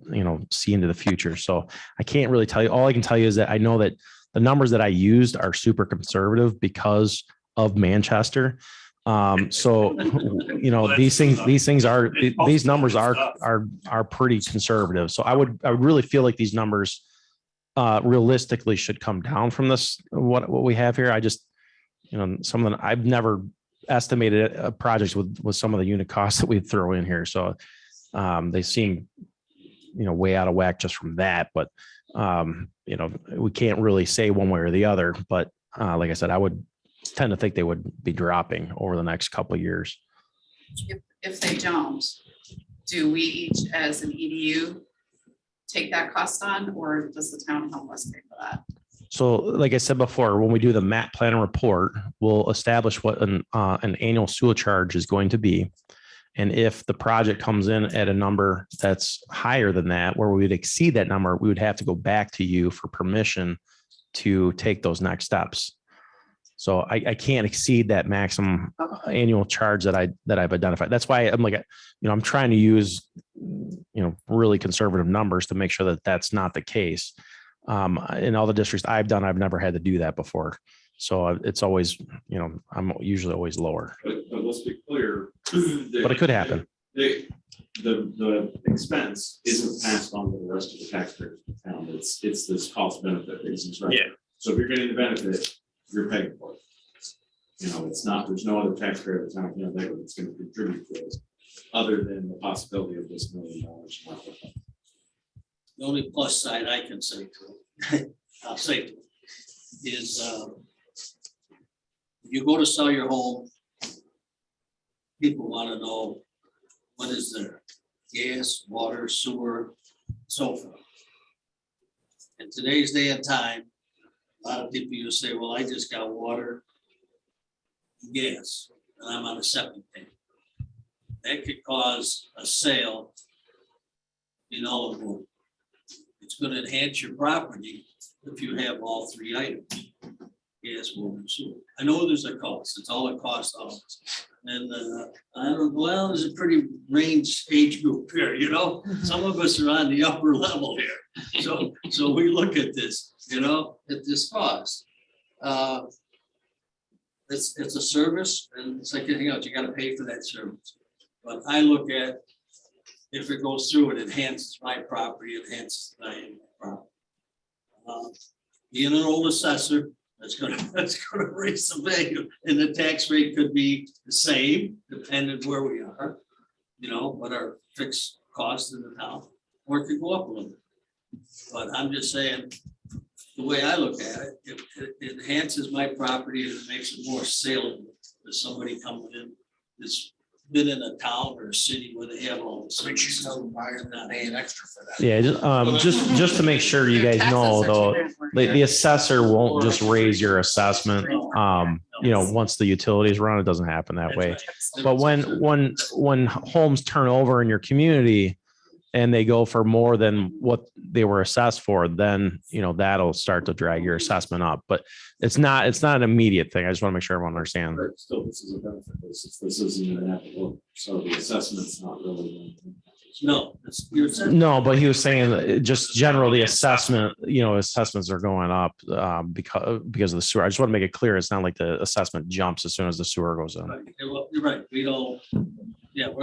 see into the future. So I can't really tell you. All I can tell you is that I know that the numbers that I used are super conservative because of Manchester. So, these numbers are pretty conservative. So I would really feel like these numbers realistically should come down from this, what we have here. I just, some of them, I've never estimated a project with some of the unit costs that we throw in here. So they seem, way out of whack just from that, but we can't really say one way or the other, but like I said, I would tend to think they would be dropping over the next couple of years. If they don't, do we each as an EDU take that cost on, or does the town help us pay for that? So like I said before, when we do the MAP plan report, we'll establish what an annual sewer charge is going to be. And if the project comes in at a number that's higher than that, where we would exceed that number, we would have to go back to you for permission to take those next steps. So I can't exceed that maximum annual charge that I've identified. That's why I'm like, I'm trying to use, really conservative numbers to make sure that that's not the case. In all the districts I've done, I've never had to do that before. So it's always, I'm usually always lower. But let's be clear. But it could happen. The expense isn't passed on to the rest of the taxpayers of the town. It's this cost benefit reasons, right? Yeah. So if you're getting the benefit, you're paying for it. It's not, there's no other taxpayer in the town, that's going to contribute to it, other than the possibility of this $1 million. The only plus side I can say to it, I'll say to it, is you go to sell your home, people want to know what is there, gas, water, sewer, so forth. In today's day and time, a lot of people you say, well, I just got water, and gas, and I'm on a septic tank. That could cause a sale in all of them. It's going to enhance your property if you have all three items, gas, water, and sewer. I know there's a cost, it's all a cost of it. And I don't, well, there's a pretty range age group here, some of us are on the upper level here. So we look at this, at this cost. It's a service, and it's like anything else, you gotta pay for that service. But I look at, if it goes through, it enhances my property, enhances my property. Being an old assessor, that's gonna raise the value, and the tax rate could be the same, depending where we are, what our fixed cost in the town, or it could go up a little bit. But I'm just saying, the way I look at it, it enhances my property and it makes it more saleable to somebody coming in that's been in a town or a city where they have all this. Make sure you tell them why they're not paying extra for that. Yeah, just to make sure you guys know though, the assessor won't just raise your assessment. Once the utilities run, it doesn't happen that way. But when homes turn over in your community and they go for more than what they were assessed for, then, that'll start to drag your assessment up. But it's not an immediate thing. I just want to make sure everyone understands. But still, this is a benefit, this isn't an applicable, so the assessment's not really. No, No, but he was saying that just generally assessment, assessments are going up because of the sewer. I just want to make it clear. It's not like the assessment jumps as soon as the sewer goes in. Right. Well, you're right. We're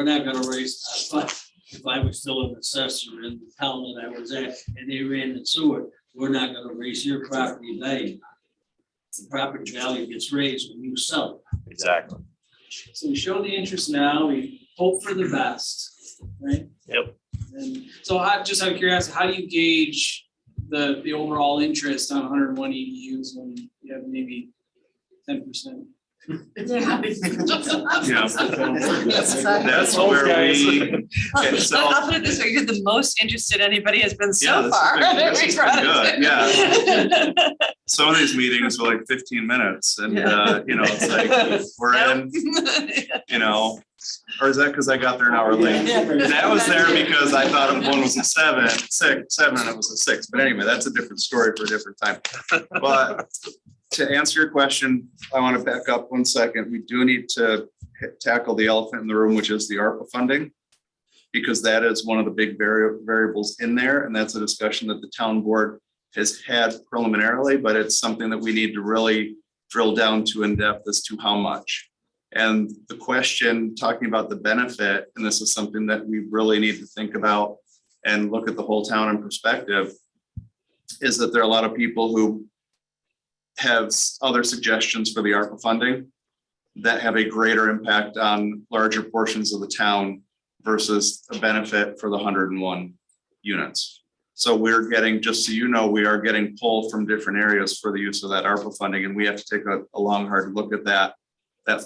not gonna raise, but if I was still an assessor in the town that I was at and they ran the sewer, we're not gonna raise your property value. The property value gets raised when you sell it. Exactly. So we show the interest now, we hope for the best, right? Yep. And so I just out of curiosity, how do you gauge the overall interest on 101 EDUs when you have maybe 10%? Yeah. That's where we. Okay, so. I'll put it this way, you're the most interested anybody has been Yeah, so far. this has been good, yeah. Some of these meetings were like 15 minutes and, it's like, we're in, or is that because I got there an hour late? That was there because I thought one was a seven and it was a 6. But anyway, that's a different story for a different time. But to answer your question, I want to back up 1 second. We do need to tackle the elephant in the room, which is the ARPA funding, because that is one of the big variables in there. And that's a discussion that the town board has had preliminarily, but it's something that we need to really drill down to in depth as to how much. And the question, talking about the benefit, and this is something that we really need to think about and look at the whole town in perspective, is that there are a lot of people who have other suggestions for the ARPA funding that have a greater impact on larger portions of the town versus a benefit for the 101 units. So we're getting, just so you know, we are getting pull from different areas for the use of that ARPA funding, and we have to take a long, hard look at that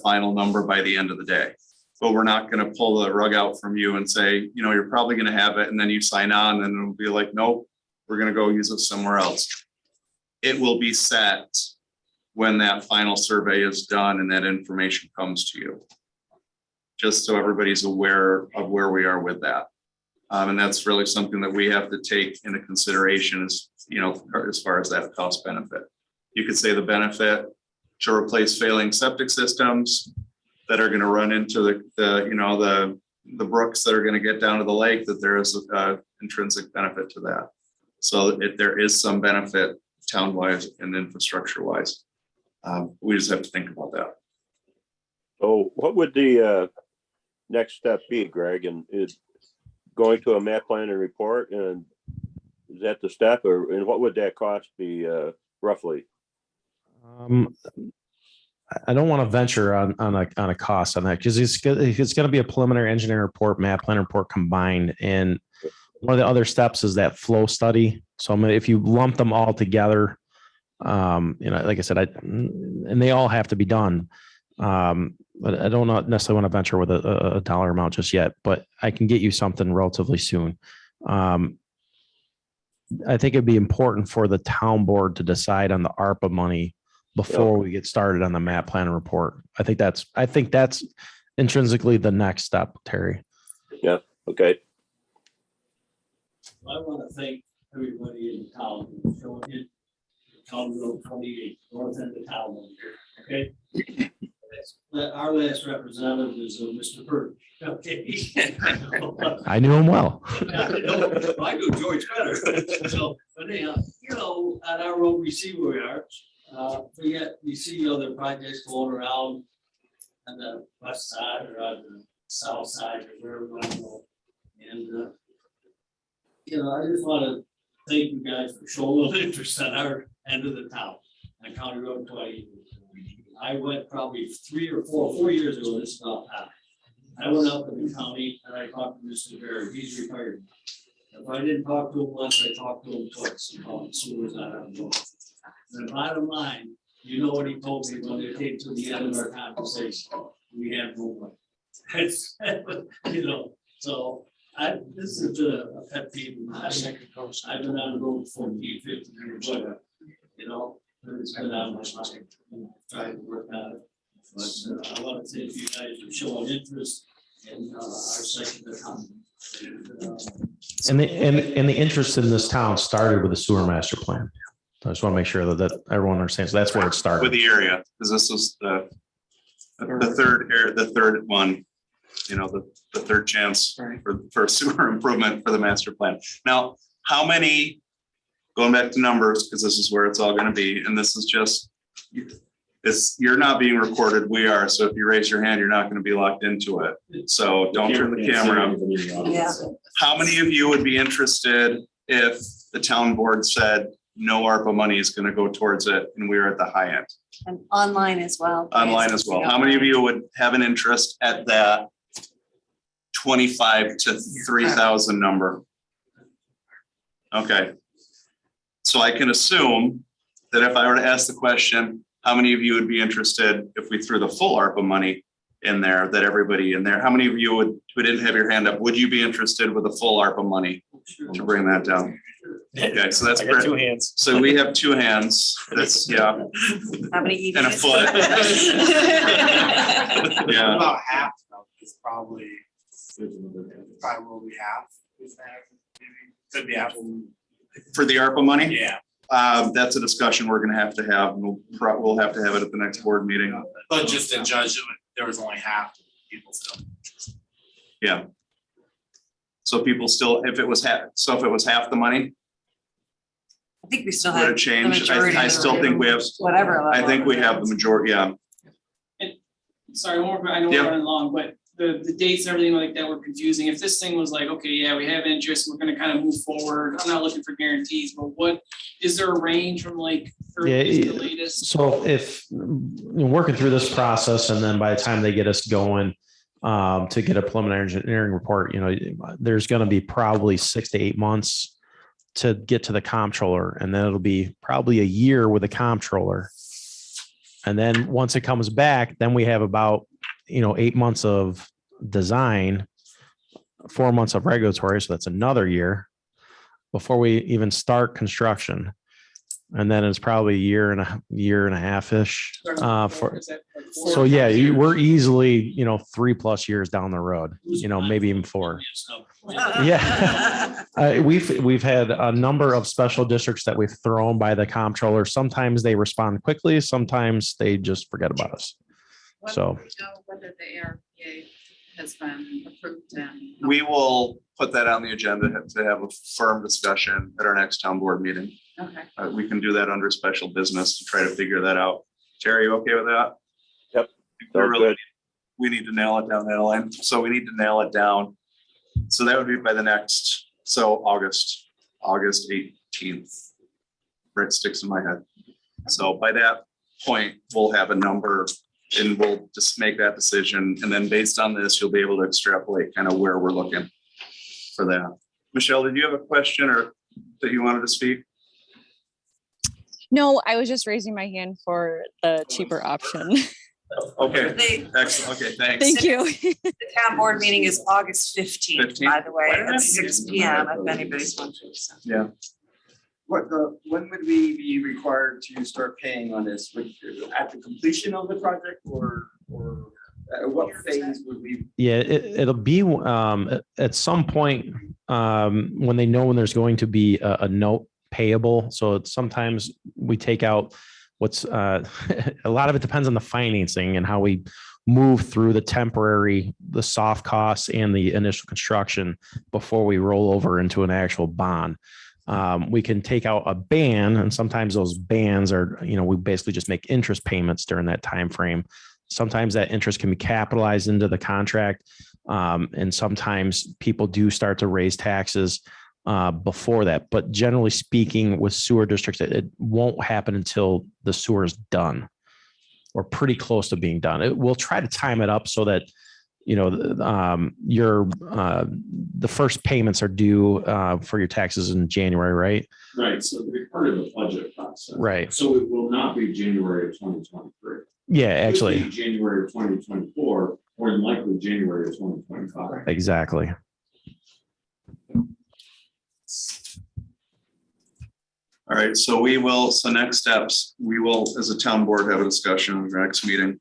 final number by the end of the day. But we're not going to pull the rug out from you and say, you're probably going to have it, and then you sign on and it'll be like, nope, we're going to go use it somewhere else. It will be set when that final survey is done and that information comes to you. Just so everybody's aware of where we are with that. And that's really something that we have to take into consideration as far as that cost benefit. You could say the benefit to replace failing septic systems that are going to run into the brooks that are going to get down to the lake, that there is an intrinsic benefit to that. So there is some benefit town-wise and infrastructure-wise. We just have to think about that. So what would the next step be, Greg? And is going to a map plan and report, and is that the step, and what would that cost be roughly? I don't want to venture on a cost on that because it's going to be a preliminary engineering report, map plan report combined. And one of the other steps is that flow study. So if you lump them all together, like I said, and they all have to be done. But I don't necessarily want to venture with a dollar amount just yet, but I can get you something relatively soon. I think it'd be important for the town board to decide on the ARPA money before we get started on the map plan report. I think that's intrinsically the next step, Terry. Yeah. Okay. I want to thank everybody in town for showing it. Town Road 28, north end of town over here, okay? Our last representative is Mr. Bird, okay? I knew him well. I knew George better. So, but anyhow, on our road, we see where we are. We see other projects going around on the west side or on the south side or wherever we go. And, I just want to thank you guys for showing a little interest on our end of the town, on County Road 20. I went probably 4 years ago, this is about time. I went up to the county and I talked to Mr. Barry, he's retired. If I didn't talk to him once, I talked to him twice about the sewers out of the. The bottom line, what he told me when they came to the end of our conversation, we have no money. It's, you know, so this is a pet peeve. I've been on the road 14, 15 years, you know, it's been on my mind, trying to work on it. But I want to thank you guys for showing interest in our section of town. And the interest in this town started with the sewer master plan. I just want to make sure that everyone understands that's where it started. With the area, because this was the third one, you know, the third chance for sewer improvement for the master plan. Now, how many, going back to numbers, because this is where it's all gonna be, and this is just, you're not being recorded, we are, so if you raise your hand, you're not gonna be locked into it. So don't turn the camera on. Yeah. How many of you would be interested if the town board said no ARPA money is gonna go towards it and we are at the high end? And online as well. Online as well. How many of you would have an interest at that 25 to 3,000 number? Okay. So I can assume that if I were to ask the question, how many of you would be interested if we threw the full ARPA money in there, that everybody in there, how many of you would, who didn't have your hand up, would you be interested with the full ARPA money to bring that down? Okay, so that's great. 2 hands. So we have 2 hands. That's, yeah. How many EVs? And a foot. Yeah. About half of it's probably half. Is that maybe? Could be half. For the ARPA money? Yeah, That's a discussion we're gonna have to have. We'll have to have it at the next board meeting. but just to judge, there was only half people still. Yeah. So people still, if it was half the money, I think we still would have. it the change? majority I of the still think we have, Whatever. I think we have the majority, yeah. Sorry, one more, I know Yeah. we're running long, but the dates and everything like that were confusing. If this thing was like, okay, yeah, we have interest, we're gonna kind of move forward. I'm not looking for guarantees, but what, is there a range from like earliest to latest? So if working through this process and then by the time they get us going to get a preliminary engineering report, you know, there's going to be probably 6 to 8 months to get to the comptroller, and then it'll be probably a year with the comptroller. And then once it comes back, then we have about, 8 months of design, 4 months of regulatory. So that's another year before we even start construction. And then it's probably a year and a half-ish. So yeah, we're easily, 3+ years down the road, maybe even 4. Yeah. We've had a number of special districts that we've thrown by the comptroller. Sometimes they respond quickly. Sometimes they just forget about us. So. Whether the ARPA has been approved and. We will put that on the agenda to have a firm discussion at our next town board meeting. Okay. We can do that under special business to try to figure that out. Terry, you okay with that? Yep. We Sounds good. we need to nail it down, Adeline. So we need to nail it down. So that would be by the next, August 18th. Right, sticks in my head. So by that point, we'll have a number and we'll just make that decision. And then based on this, you'll be able to extrapolate kind of where we're looking for that. Michelle, did you have a question or that you wanted to speak? No, I was just raising my hand for the cheaper option. Okay, excellent. Okay, thanks. Thank you. The town board meeting is August 15th, by the way, Why did I at forget 6 to PM, remember if that? anybody's wondering. So. Yeah. When would we be required to start paying on this? At the completion of the project or at what phase would we? Yeah, it'll be at some point when they know when there's going to be a note payable. So sometimes we take out what's a lot of it depends on the financing and how we move through the soft costs and the initial construction before we roll over into an actual bond. We can take out a ban, and sometimes those bans are, we basically just make interest payments during that time frame. Sometimes that interest can be capitalized into the contract, and sometimes people do start to raise taxes before that. But generally speaking, with sewer districts, it won't happen until the sewer is done or pretty close to being done. We'll try to time it up so that the first payments are due for your taxes in January, right? Right, so they're part of the budget process. Right. So it will not be January of 2023. Yeah, actually. January of 2024, or more than likely January of 2025. Exactly. All right, so we will, so next steps, we will, as a town board, have a discussion in our next meeting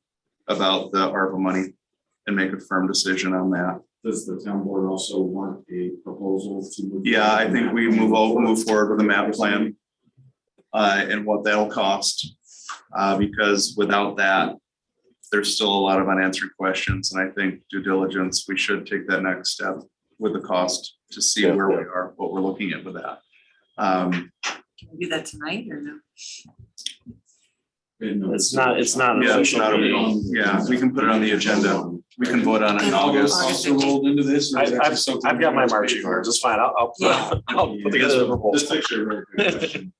about the ARPA money and make a firm decision on that. Does the town board also want a proposal to? Yeah, I think we move forward with a map plan and what that'll cost. Because without that, there's still a lot of unanswered questions, and I think due diligence, we should take that next step with the cost to see where we are, what we're looking at with that. Can we do that tonight or no? It's not an Yeah, it's official not meeting. yeah, we can put it on the agenda. We can vote on it in August. Also rolled into this. I've got my marching orders. It's fine. I'll put together the proposal. This picture, very good question.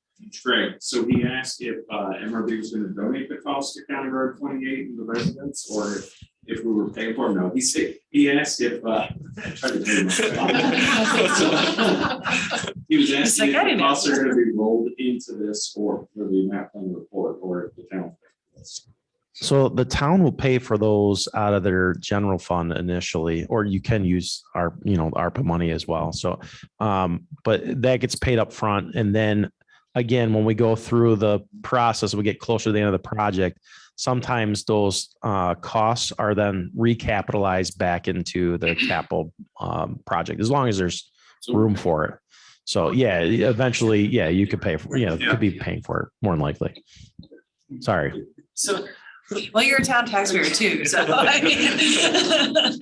Greg, so he asked if MRB was gonna donate the cost to County Road 28 to the residents, or if we were paying for it. No, he asked if, I tried to do he was asking if the costs are gonna be rolled into this or for the map plan report, or if the town. So the town will pay for those out of their general fund initially, or you can use our, ARPA money as well. So, but that gets paid up front. And then again, when we go through the process, we get closer to the end of the project, sometimes those costs are then recapitalized back into the capital project, as long as there's room for it. So yeah, eventually, yeah, you could pay for, could be paying for it more than likely. Sorry. So, well, you're a town taxpayer too, so. I mean.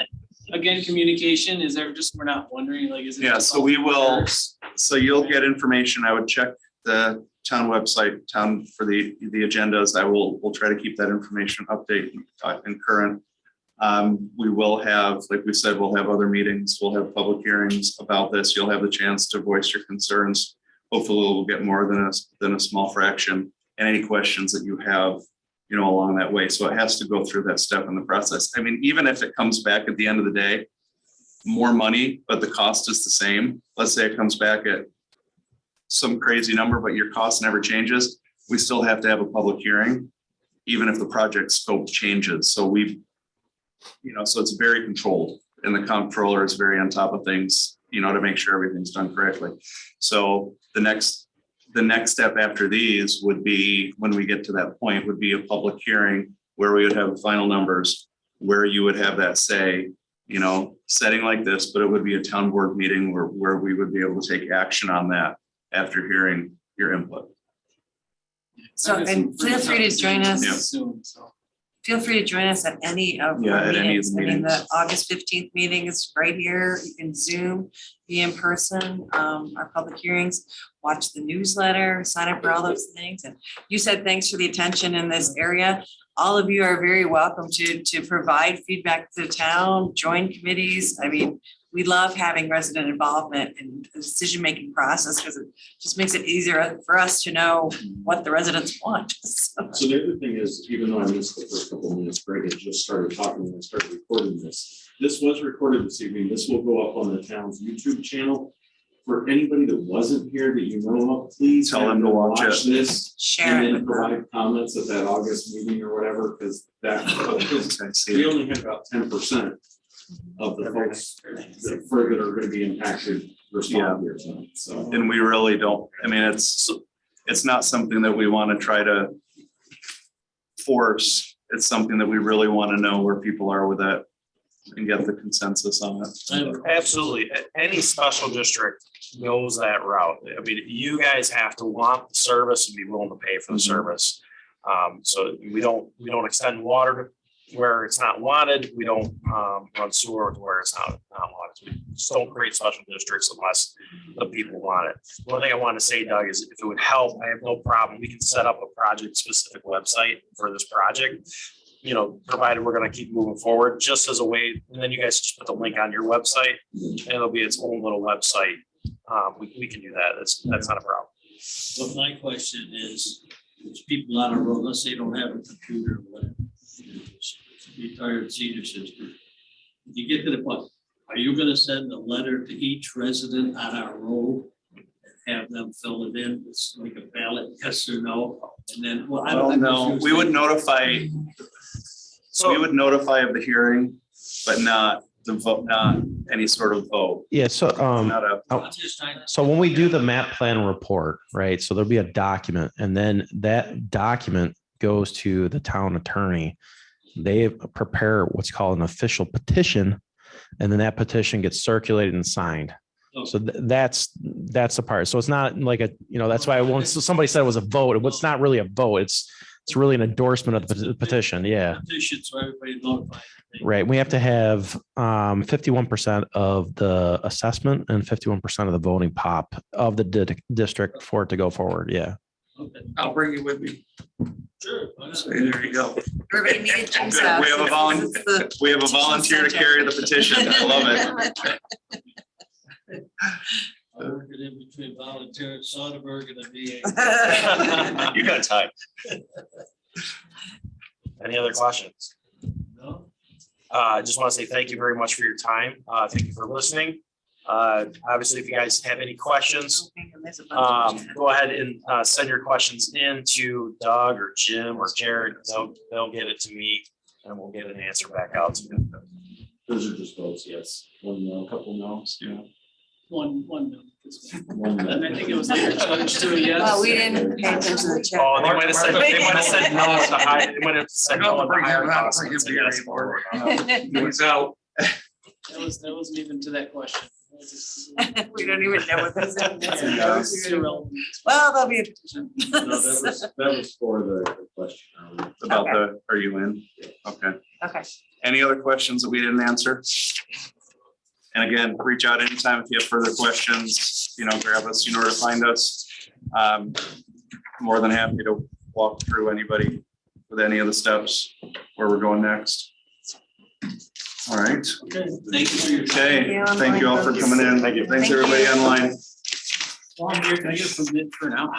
Again, communication, is there just, we're not wondering, like, is it? Yeah, so we will, so you'll get information. I would check the town website, town for the agendas. We'll try to keep that information updated and current. We will have, like we said, we'll have other meetings. We'll have public hearings about this. You'll have the chance to voice your concerns. Hopefully we'll get more than a small fraction, and any questions that you have, along that way. So it has to go through that step in the process. I mean, even if it comes back at the end of the day, more money, but the cost is the same. Let's say it comes back at some crazy number, but your cost never changes. We still have to have a public hearing, even if the project scope changes. So so it's very controlled, and the comptroller is very on top of things, to make sure everything's done correctly. So the next step after these would be, when we get to that point, would be a public hearing where we would have final numbers, where you would have that say, setting like this, but it would be a town board meeting where we would be able to take action on that after hearing your input. So, and feel free to join us. Yeah. Soon, so. Feel free to join us at any of Yeah, our at any of meetings. the I mean, the meetings. August 15th meeting is right here. You can Zoom, be in person, our public hearings, watch the newsletter, sign up for all those things. And you said thanks for the attention in this area. All of you are very welcome to provide feedback to the town, join committees. I mean, we love having resident involvement in the decision-making process, because it just makes it easier for us to know what the residents want. So the other thing is, even though I missed the first couple of minutes, Greg had just started talking and started recording this. This was recorded this evening. This will go up on the town's YouTube channel. For anybody that wasn't here that you know of, please Tell them to watch it. this. Share And it then with them. provide comments at that August meeting or whatever, because we only had about 10% of the folks that are going to be impacted respond here tonight. So. And we really don't, I mean, it's not something that we want to try to force. It's something that we really want to know where people are with it and get the consensus on it. Absolutely. Any special district knows that route. I mean, you guys have to want the service and be willing to pay for the service. So we don't extend water where it's not wanted. We don't run sewer where it's not wanted. We just don't create special districts unless the people want it. One thing I want to say, Doug, is if it would help, I have no problem. We can set up a project specific website for this project, provided we're going to keep moving forward, just as a way. And then you guys just put the link on your website and it'll be its own little website. We can do that. That's not a problem. But my question is people on the road, let's say don't have a computer or whatever, retired senior citizen. You get to the point, are you gonna send a letter to each resident on our road and have them fill it in? It's like a ballot, yes or no, and then, I don't know. We would notify of the hearing but not the vote, not any sort of vote. Yeah, so, Not a, oh, so when we do the map plan report, right, so there'll be a document, and then that document goes to the town attorney. They prepare what's called an official petition, and then that petition gets circulated and signed. So that's the part. So it's not like a, that's why once somebody said it was a vote, it's not really a vote. It's really an endorsement of the petition. Yeah. Petition, so everybody notified. Right. We have to have 51% of the assessment and 51% of the voting pop of the district for it to go forward. Yeah. Okay, I'll bring you with me. sure. why not? So there you go. Everybody meet at Jim's Good. house. We have a we have a volunteer to carry the petition. I love it. I'm working in between volunteer and Soderbergh and the VA. You got time. Any other questions? No? I just want to say thank you very much for your time. Thank you for listening. Obviously, if you guys have any questions, go ahead and send your questions in to Doug or Jim or Jared. They'll get it to me and we'll get an answer back out to you. Those are just votes, yes. One no, a couple no's, yeah. One no. One no. And I think it was later changed to a yes. Well, we didn't pay attention to the chat. Oh, they might have said no at the high, they might have said no at the higher cost. Bring him So here yes, anymore. forward. He's out. That wasn't even to that question. We don't even know what this Yeah, is. it's irrelevant. Well, there'll be a petition. No, that was for the question. About are you in? Okay. Okay. Any other questions that we didn't answer? And again, reach out anytime if you have further questions, grab us, you know where to find us. More than happy to walk through anybody with any of the steps where we're going next. All right. Okay, thank you for your. Okay, thank you all for coming in. Thank you. Thanks, everybody online. Well, I'm here, can I get a permit for now?